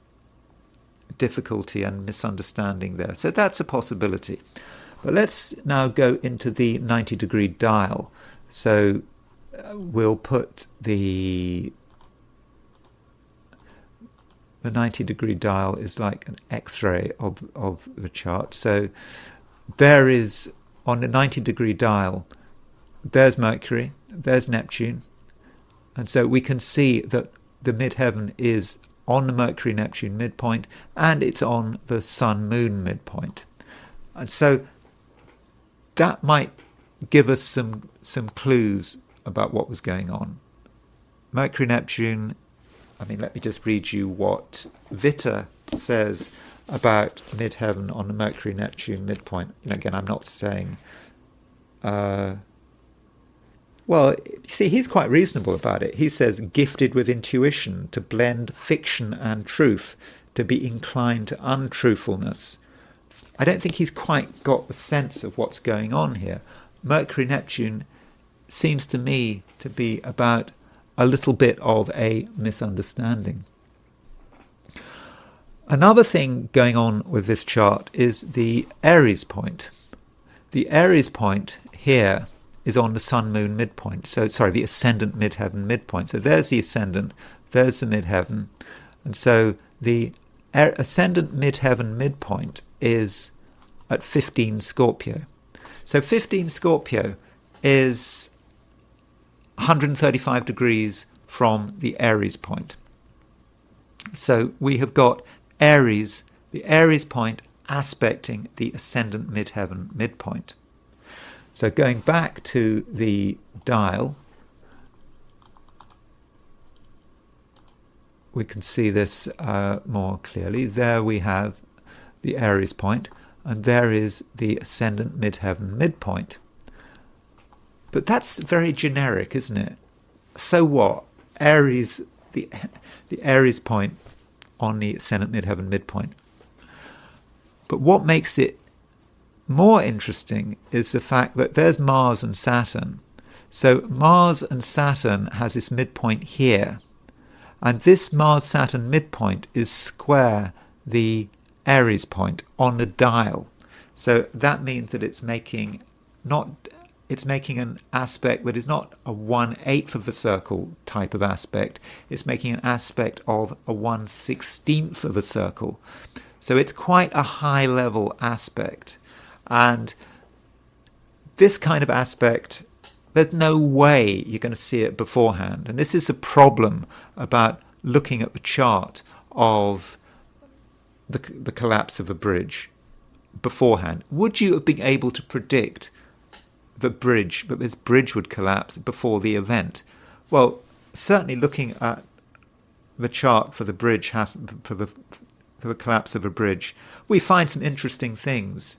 difficulty and misunderstanding there. So that's a possibility. But let's now go into the 90-degree dial. So we'll put the 90-degree dial is like an X-ray of the chart. So there is, on the 90-degree dial, there's Mercury, there's Neptune, and so we can see that the midheaven is on the Mercury-Neptune midpoint, and it's on the Sun-Moon midpoint. And so that might give us some clues about what was going on. Mercury-Neptune, let me just read you what Vita says about midheaven on the Mercury-Neptune midpoint. Again, I'm not saying... Well, see, he's quite reasonable about it. He says, gifted with intuition, to blend fiction and truth, to be inclined to untruthfulness. I don't think he's quite got the sense of what's going on here. Mercury-Neptune seems to me to be about a little bit of a misunderstanding. Another thing going on with this chart is the Aries point. The Aries point here is on the Sun-Moon midpoint. The ascendant midheaven midpoint. So there's the ascendant, there's the midheaven. And so the ascendant midheaven midpoint is at 15 Scorpio. So 15 Scorpio is 135 degrees from the Aries point. So we have got Aries, the Aries point aspecting the ascendant midheaven midpoint. So going back to the dial, we can see this more clearly. There we have the Aries point, and there is the ascendant midheaven midpoint. But that's very generic, isn't it? So what? Aries, the Aries point on the ascendant midheaven midpoint. But what makes it more interesting is the fact that there's Mars and Saturn. So Mars and Saturn has this midpoint here, and this Mars-Saturn midpoint is square the Aries point on the dial. So that means that it's making an aspect that is not a 1/8 of a circle type of aspect. It's making an aspect of a 1/16 of a circle. So it's quite a high level aspect. And this kind of aspect, there's no way you're going to see it beforehand. And this is a problem about looking at the chart of the collapse of a bridge beforehand. Would you have been able to predict that this bridge would collapse before the event? Well, certainly looking at the chart for the bridge, for the collapse of a bridge, we find some interesting things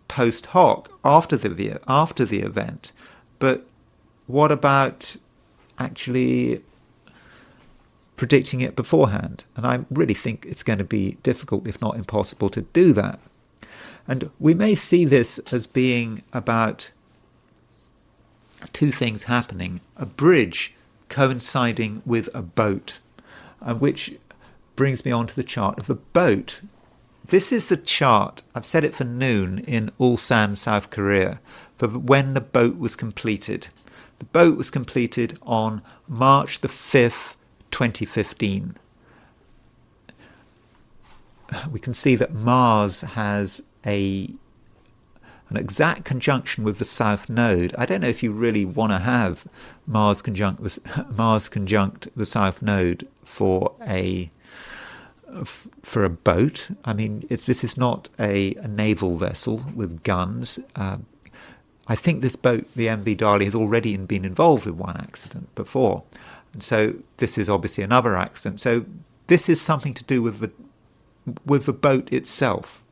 post hoc, after the event. But what about actually predicting it beforehand? And I really think it's going to be difficult, if not impossible, to do that. And we may see this as being about two things happening: a bridge coinciding with a boat, which brings me on to the chart of a boat. This is the chart, I've set it for noon in Ulsan, South Korea, for when the boat was completed. The boat was completed on March the 5th, 2015. We can see that Mars has an exact conjunction with the South Node. I don't know if you really want to have Mars conjunct the South Node for a boat. I mean, this is not a naval vessel with guns. I think this boat, the MV Dali, has already been involved with one accident before. And so this is obviously another accident. So this is something to do with the boat itself.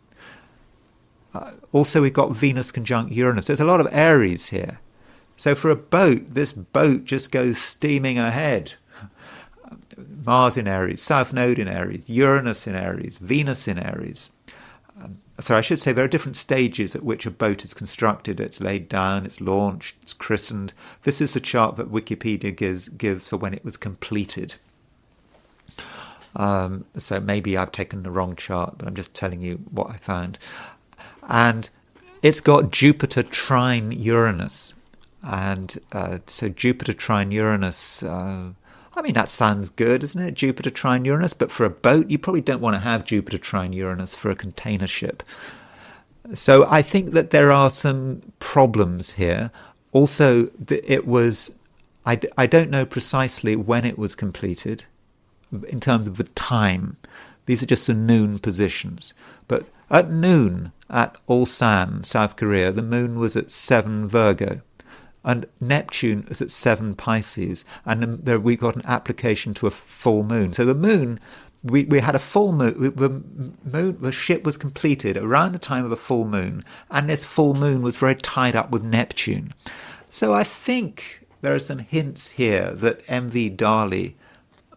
Also, we've got Venus conjunct Uranus. There's a lot of Aries here. So for a boat, this boat just goes steaming ahead. Mars in Aries, South Node in Aries, Uranus in Aries, Venus in Aries. So I should say there are different stages at which a boat is constructed. It's laid down, it's launched, it's christened. This is the chart that Wikipedia gives for when it was completed. So maybe I've taken the wrong chart, but I'm just telling you what I found. And it's got Jupiter trine Uranus. And so Jupiter trine Uranus, I mean, that sounds good, doesn't it? Jupiter trine Uranus. But for a boat, you probably don't want to have Jupiter trine Uranus for a container ship. So I think that there are some problems here. Also, it was, I don't know precisely when it was completed in terms of the time. These are just the noon positions. But at noon at Ulsan, South Korea, the moon was at 7 Virgo. And Neptune is at 7 Pisces, and there we got an application to a full moon. So the moon, we had a full moon. The ship was completed around the time of a full moon, and this full moon was very tied up with Neptune. So I think there are some hints here that MV Dali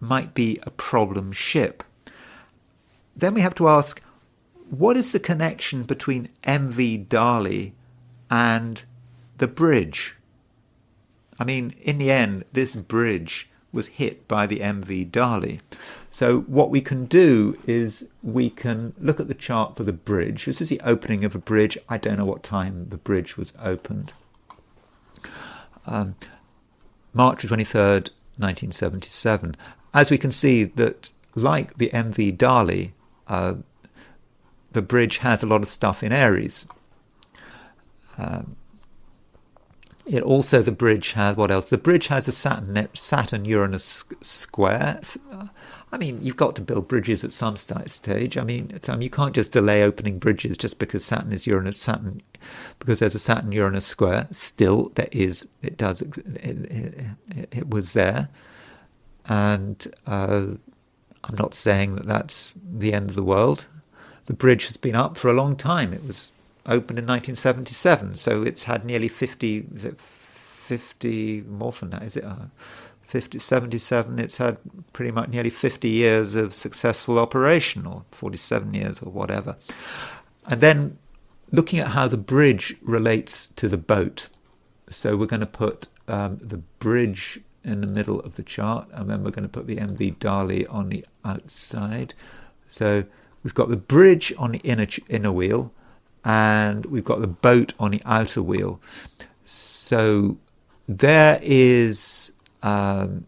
might be a problem ship. Then we have to ask, what is the connection between MV Dali and the bridge? I mean, in the end, this bridge was hit by the MV Dali. So what we can do is we can look at the chart for the bridge. This is the opening of a bridge. I don't know what time the bridge was opened. March 23rd, 1977. As we can see that, like the MV Dali, the bridge has a lot of stuff in Aries. It also, the bridge has, what else? The bridge has a Saturn-Uranus square. I mean, you've got to build bridges at some stage. I mean, you can't just delay opening bridges just because because there's a Saturn-Uranus square. Still, it was there. And I'm not saying that that's the end of the world. The bridge has been up for a long time. It was opened in 1977, so it's had nearly 50, more than that, is it? 77, it's had pretty much nearly 50 years of successful operation, or 47 years, or whatever. And then looking at how the bridge relates to the boat. So we're going to put the bridge in the middle of the chart, and then we're going to put the MV Dali on the outside. So we've got the bridge on the inner wheel, and we've got the boat on the outer wheel. So there is the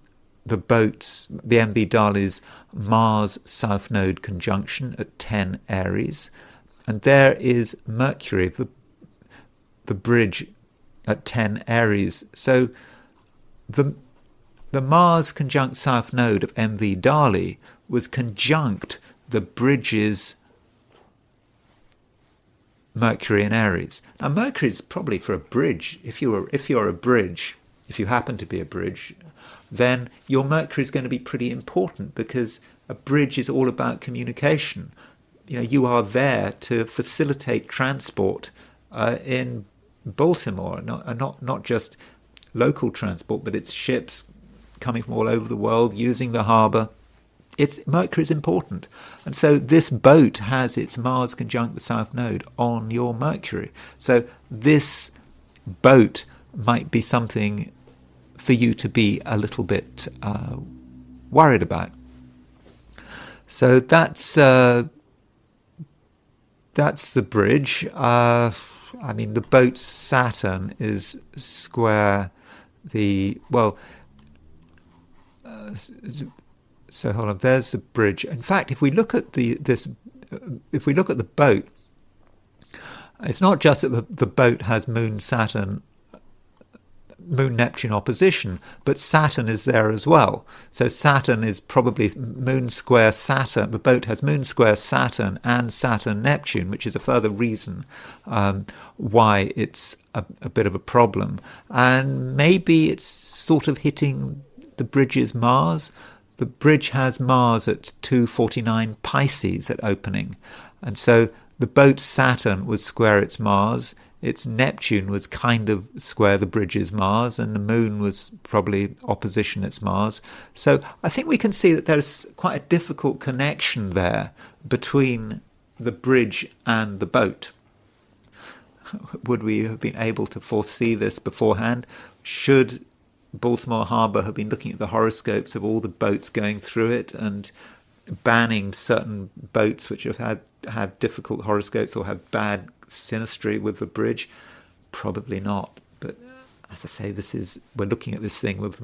boat, the MV Dali's Mars South Node conjunction at 10 Aries, and there is Mercury, the bridge at 10 Aries. So the Mars conjunct South Node of MV Dali was conjunct the bridge's Mercury in Aries. Now, Mercury is probably for a bridge. If you're a bridge, if you happen to be a bridge, then your Mercury is going to be pretty important, because a bridge is all about communication. You are there to facilitate transport in Baltimore, not just local transport, but it's ships coming from all over the world using the harbour. Mercury is important, and so this boat has its Mars conjunct the South Node on your Mercury. So this boat might be something for you to be a little bit worried about. So that's the bridge. The boat's Saturn is square so hold on. There's the bridge. In fact, if we look at the boat, it's not just that the boat has Moon Neptune opposition, but Saturn is there as well. So Saturn is probably Moon square Saturn. The boat has Moon square Saturn and Saturn Neptune, which is a further reason why it's a bit of a problem. And maybe it's sort of hitting the bridge's Mars. The bridge has Mars at 249 Pisces at opening. And so the boat's Saturn was square its Mars. Its Neptune was kind of square the bridge's Mars, and the Moon was probably opposition its Mars. So I think we can see that there's quite a difficult connection there between the bridge and the boat. Would we have been able to foresee this beforehand? Should Baltimore Harbour have been looking at the horoscopes of all the boats going through it and banning certain boats which have difficult horoscopes or have bad synastry with the bridge? Probably not. But as I say, we're looking at this thing with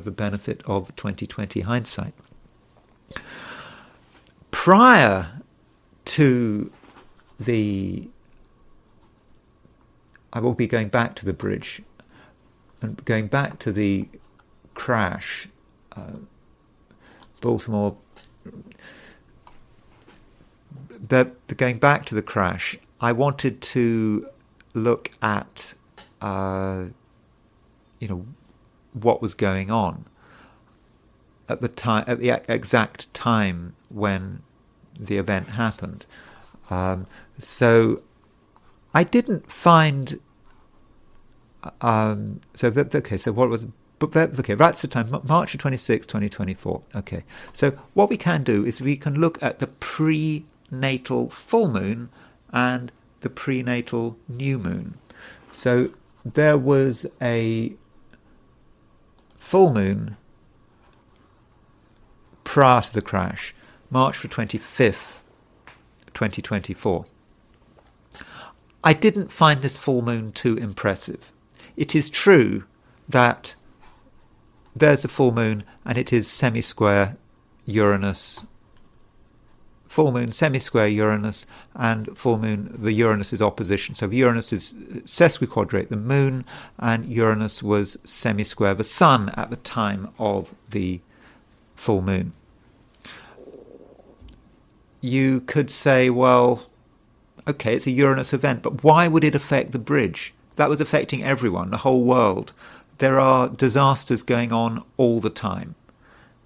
the benefit of 2020 hindsight. Prior to I will be going back to the bridge and going back to the crash, Baltimore. Going back to the crash, I wanted to look at, what was going on at the time, at the exact time when the event happened. So I didn't find. So what was? That's the time, March 26, 2024. Okay, so what we can do is we can look at the prenatal full moon and the prenatal new moon. So there was a full moon prior to the crash, March the 25th, 2024. I didn't find this full moon too impressive. It is true that there's a full moon and it is semi-square Uranus. Full moon, semi-square Uranus, and full moon, the Uranus is opposition. So Uranus is sesquiquadrate the moon, and Uranus was semi-square the sun at the time of the full moon. You could say, well, okay, it's a Uranus event, but why would it affect the bridge? That was affecting everyone, the whole world. There are disasters going on all the time.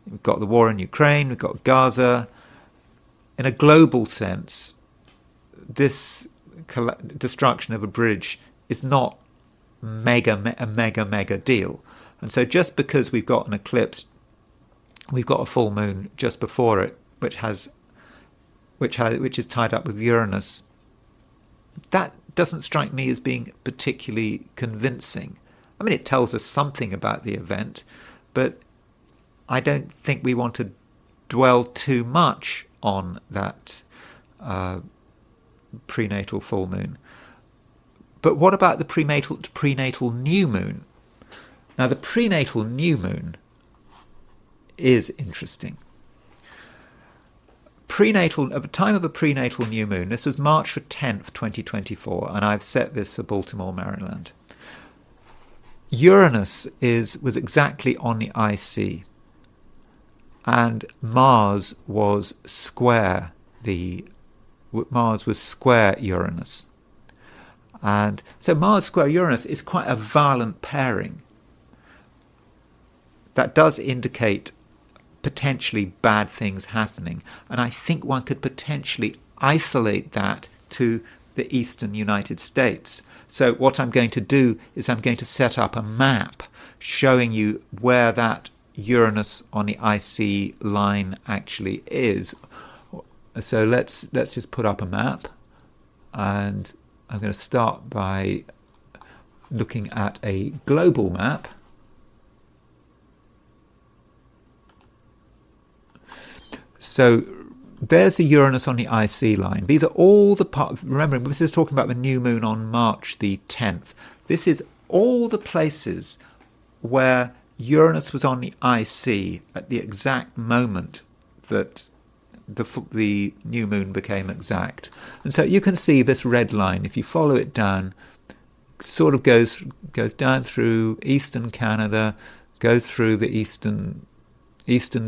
We've got the war in Ukraine, we've got Gaza. In a global sense, this destruction of a bridge is not a mega deal. And so just because we've got an eclipse, we've got a full moon just before it, which is tied up with Uranus, that doesn't strike me as being particularly convincing. I mean, it tells us something about the event, but I don't think we want to dwell too much on that prenatal full moon. But what about the prenatal new moon? Now, the prenatal new moon is interesting. At the time of a prenatal new moon, this was March the 10th, 2024, and I've set this for Baltimore, Maryland. Uranus was exactly on the IC, and Mars was square Uranus. And so Mars square Uranus is quite a violent pairing. that does indicate potentially bad things happening. And I think one could potentially isolate that to the eastern United States. So what I'm going to do is I'm going to set up a map showing you where that Uranus on the IC line actually is. So let's just put up a map, and I'm going to start by looking at a global map. So there's a Uranus on the IC line. These are all the parts. Remember, this is talking about the new moon on March the 10th. This is all the places where Uranus was on the IC at the exact moment that the new moon became exact. And so you can see this red line, if you follow it down, sort of goes down through eastern Canada, goes through the eastern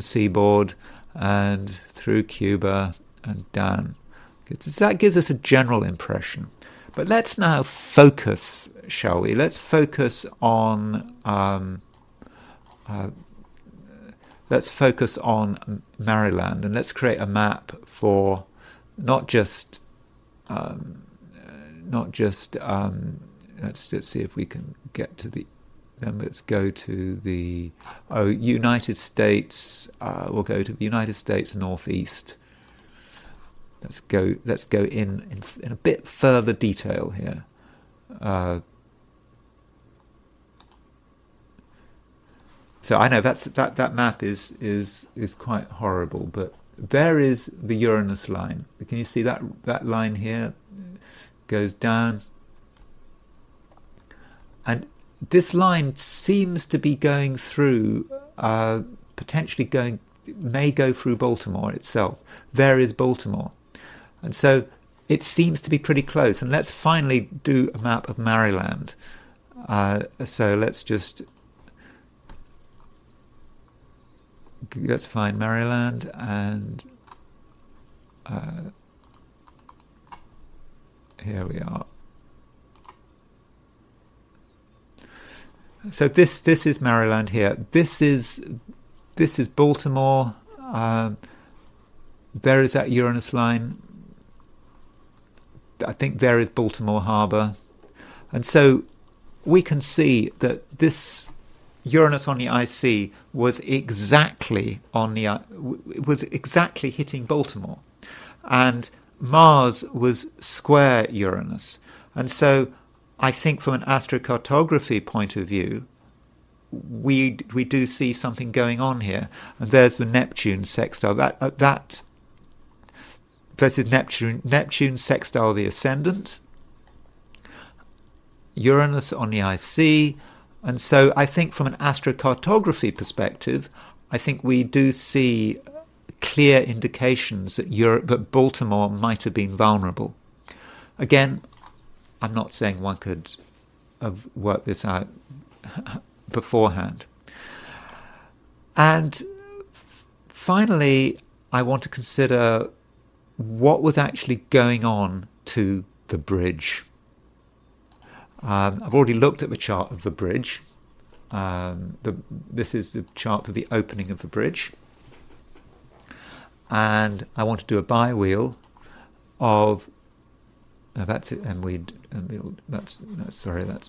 seaboard, and through Cuba and down. That gives us a general impression. But let's now focus, shall we? Let's focus on Maryland, and let's create a map for not just let's see if we can get to the. Then let's go to the United States. We'll go to the United States Northeast. Let's go in a bit further detail here. So I know that map is quite horrible, but there is the Uranus line. Can you see that line here? Goes down, and this line seems to be going through, may go through Baltimore itself. There is Baltimore. And so it seems to be pretty close. And let's finally do a map of Maryland. So let's find Maryland, and here we are. So this is Maryland here. This is Baltimore. There is that Uranus line. I think there is Baltimore Harbor, and so we can see that this Uranus on the IC was exactly hitting Baltimore, and Mars was square Uranus, and so I think from an astrocartography point of view, we do see something going on here. And there's the Neptune sextile. That versus Neptune sextile the ascendant, Uranus on the IC. And so I think from an astrocartography perspective, I think we do see clear indications that Baltimore might have been vulnerable. Again, I'm not saying one could have worked this out beforehand. And finally, I want to consider what was actually going on to the bridge. I've already looked at the chart of the bridge. This is the chart for the opening of the bridge. And I want to do a bi-wheel of... that's it, that's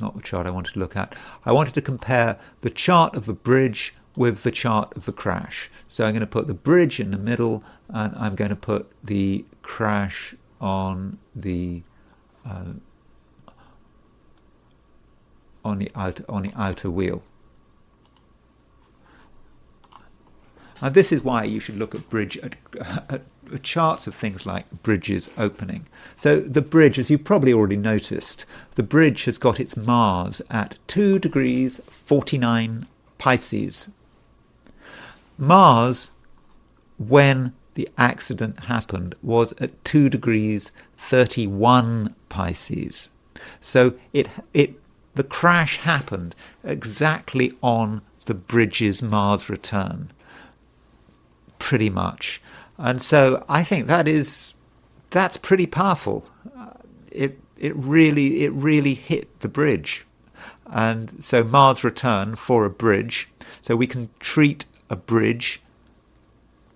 not the chart I wanted to look at. I wanted to compare the chart of the bridge with the chart of the crash. So I'm going to put the bridge in the middle, and I'm going to put the crash on the outer wheel. And this is why you should look at charts of things like bridges opening. So the bridge, as you probably already noticed, the bridge has got its Mars at 2 degrees 49 Pisces. Mars, when the accident happened, was at 2 degrees 31 Pisces. So the crash happened exactly on the bridge's Mars return, pretty much. And so I think that's pretty powerful. It really hit the bridge. And so Mars return for a bridge. So we can treat a bridge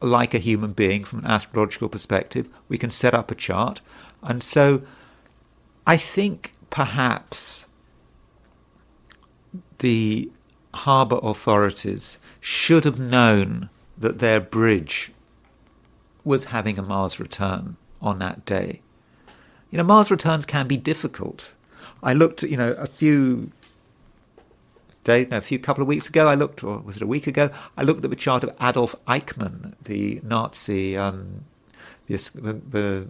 like a human being from an astrological perspective. We can set up a chart. And so I think perhaps the harbour authorities should have known that their bridge was having a Mars return on that day. Mars returns can be difficult. I looked at, a couple of weeks ago, or was it a week ago, I looked at the chart of Adolf Eichmann, the Nazi, the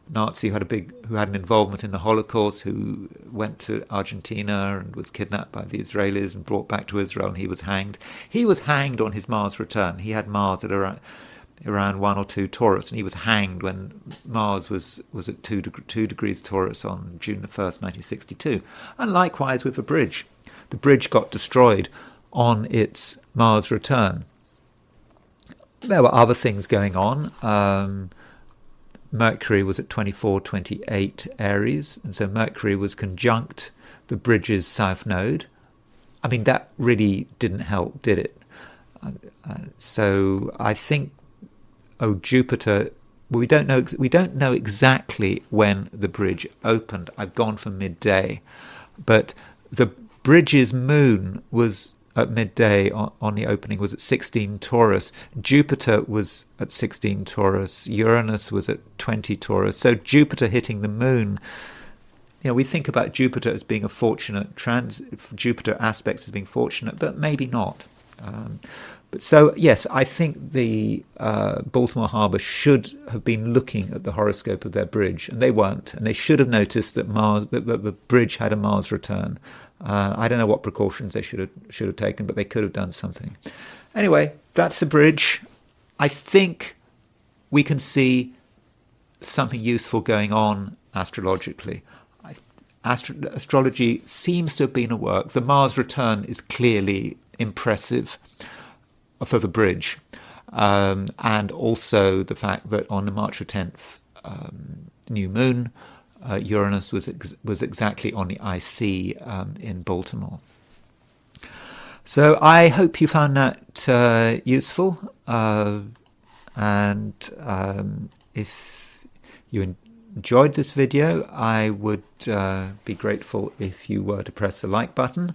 Nazi who had an involvement in the Holocaust, who went to Argentina and was kidnapped by the Israelis and brought back to Israel, and he was hanged. He was hanged on his Mars return. He had Mars at around 1 or 2 Taurus, and he was hanged when Mars was at 2 degrees Taurus on June the 1st, 1962. And likewise with the bridge. The bridge got destroyed on its Mars return. There were other things going on. Mercury was at 24-28 Aries, and so Mercury was conjunct the bridge's south node. I mean, that really didn't help, did it? So I think, Jupiter. Well, we don't know exactly when the bridge opened. I've gone for midday, but the bridge's moon was at midday on the opening was at 16 Taurus. Jupiter was at 16 Taurus. Uranus was at 20 Taurus. So Jupiter hitting the moon, we think about Jupiter as being a fortunate Jupiter aspects as being fortunate, but maybe not. But so, yes, I think the Baltimore Harbour should have been looking at the horoscope of their bridge, and they weren't. And they should have noticed that the bridge had a Mars return. I don't know what precautions they should have taken, but they could have done something. Anyway, that's the bridge. I think we can see something useful going on astrologically. Astrology seems to have been at work. The Mars return is clearly impressive for the bridge, and also the fact that on the March the 10th new moon, Uranus was exactly on the IC in Baltimore. So I hope you found that useful, and if you enjoyed this video, I would be grateful if you were to press the like button.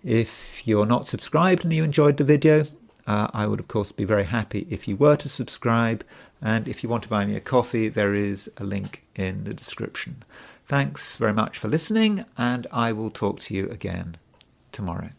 If you're not subscribed and you enjoyed the video, I would of course be very happy if you were to subscribe, and if you want to buy me a coffee, there is a link in the description. Thanks very much for listening, and I will talk to you again tomorrow.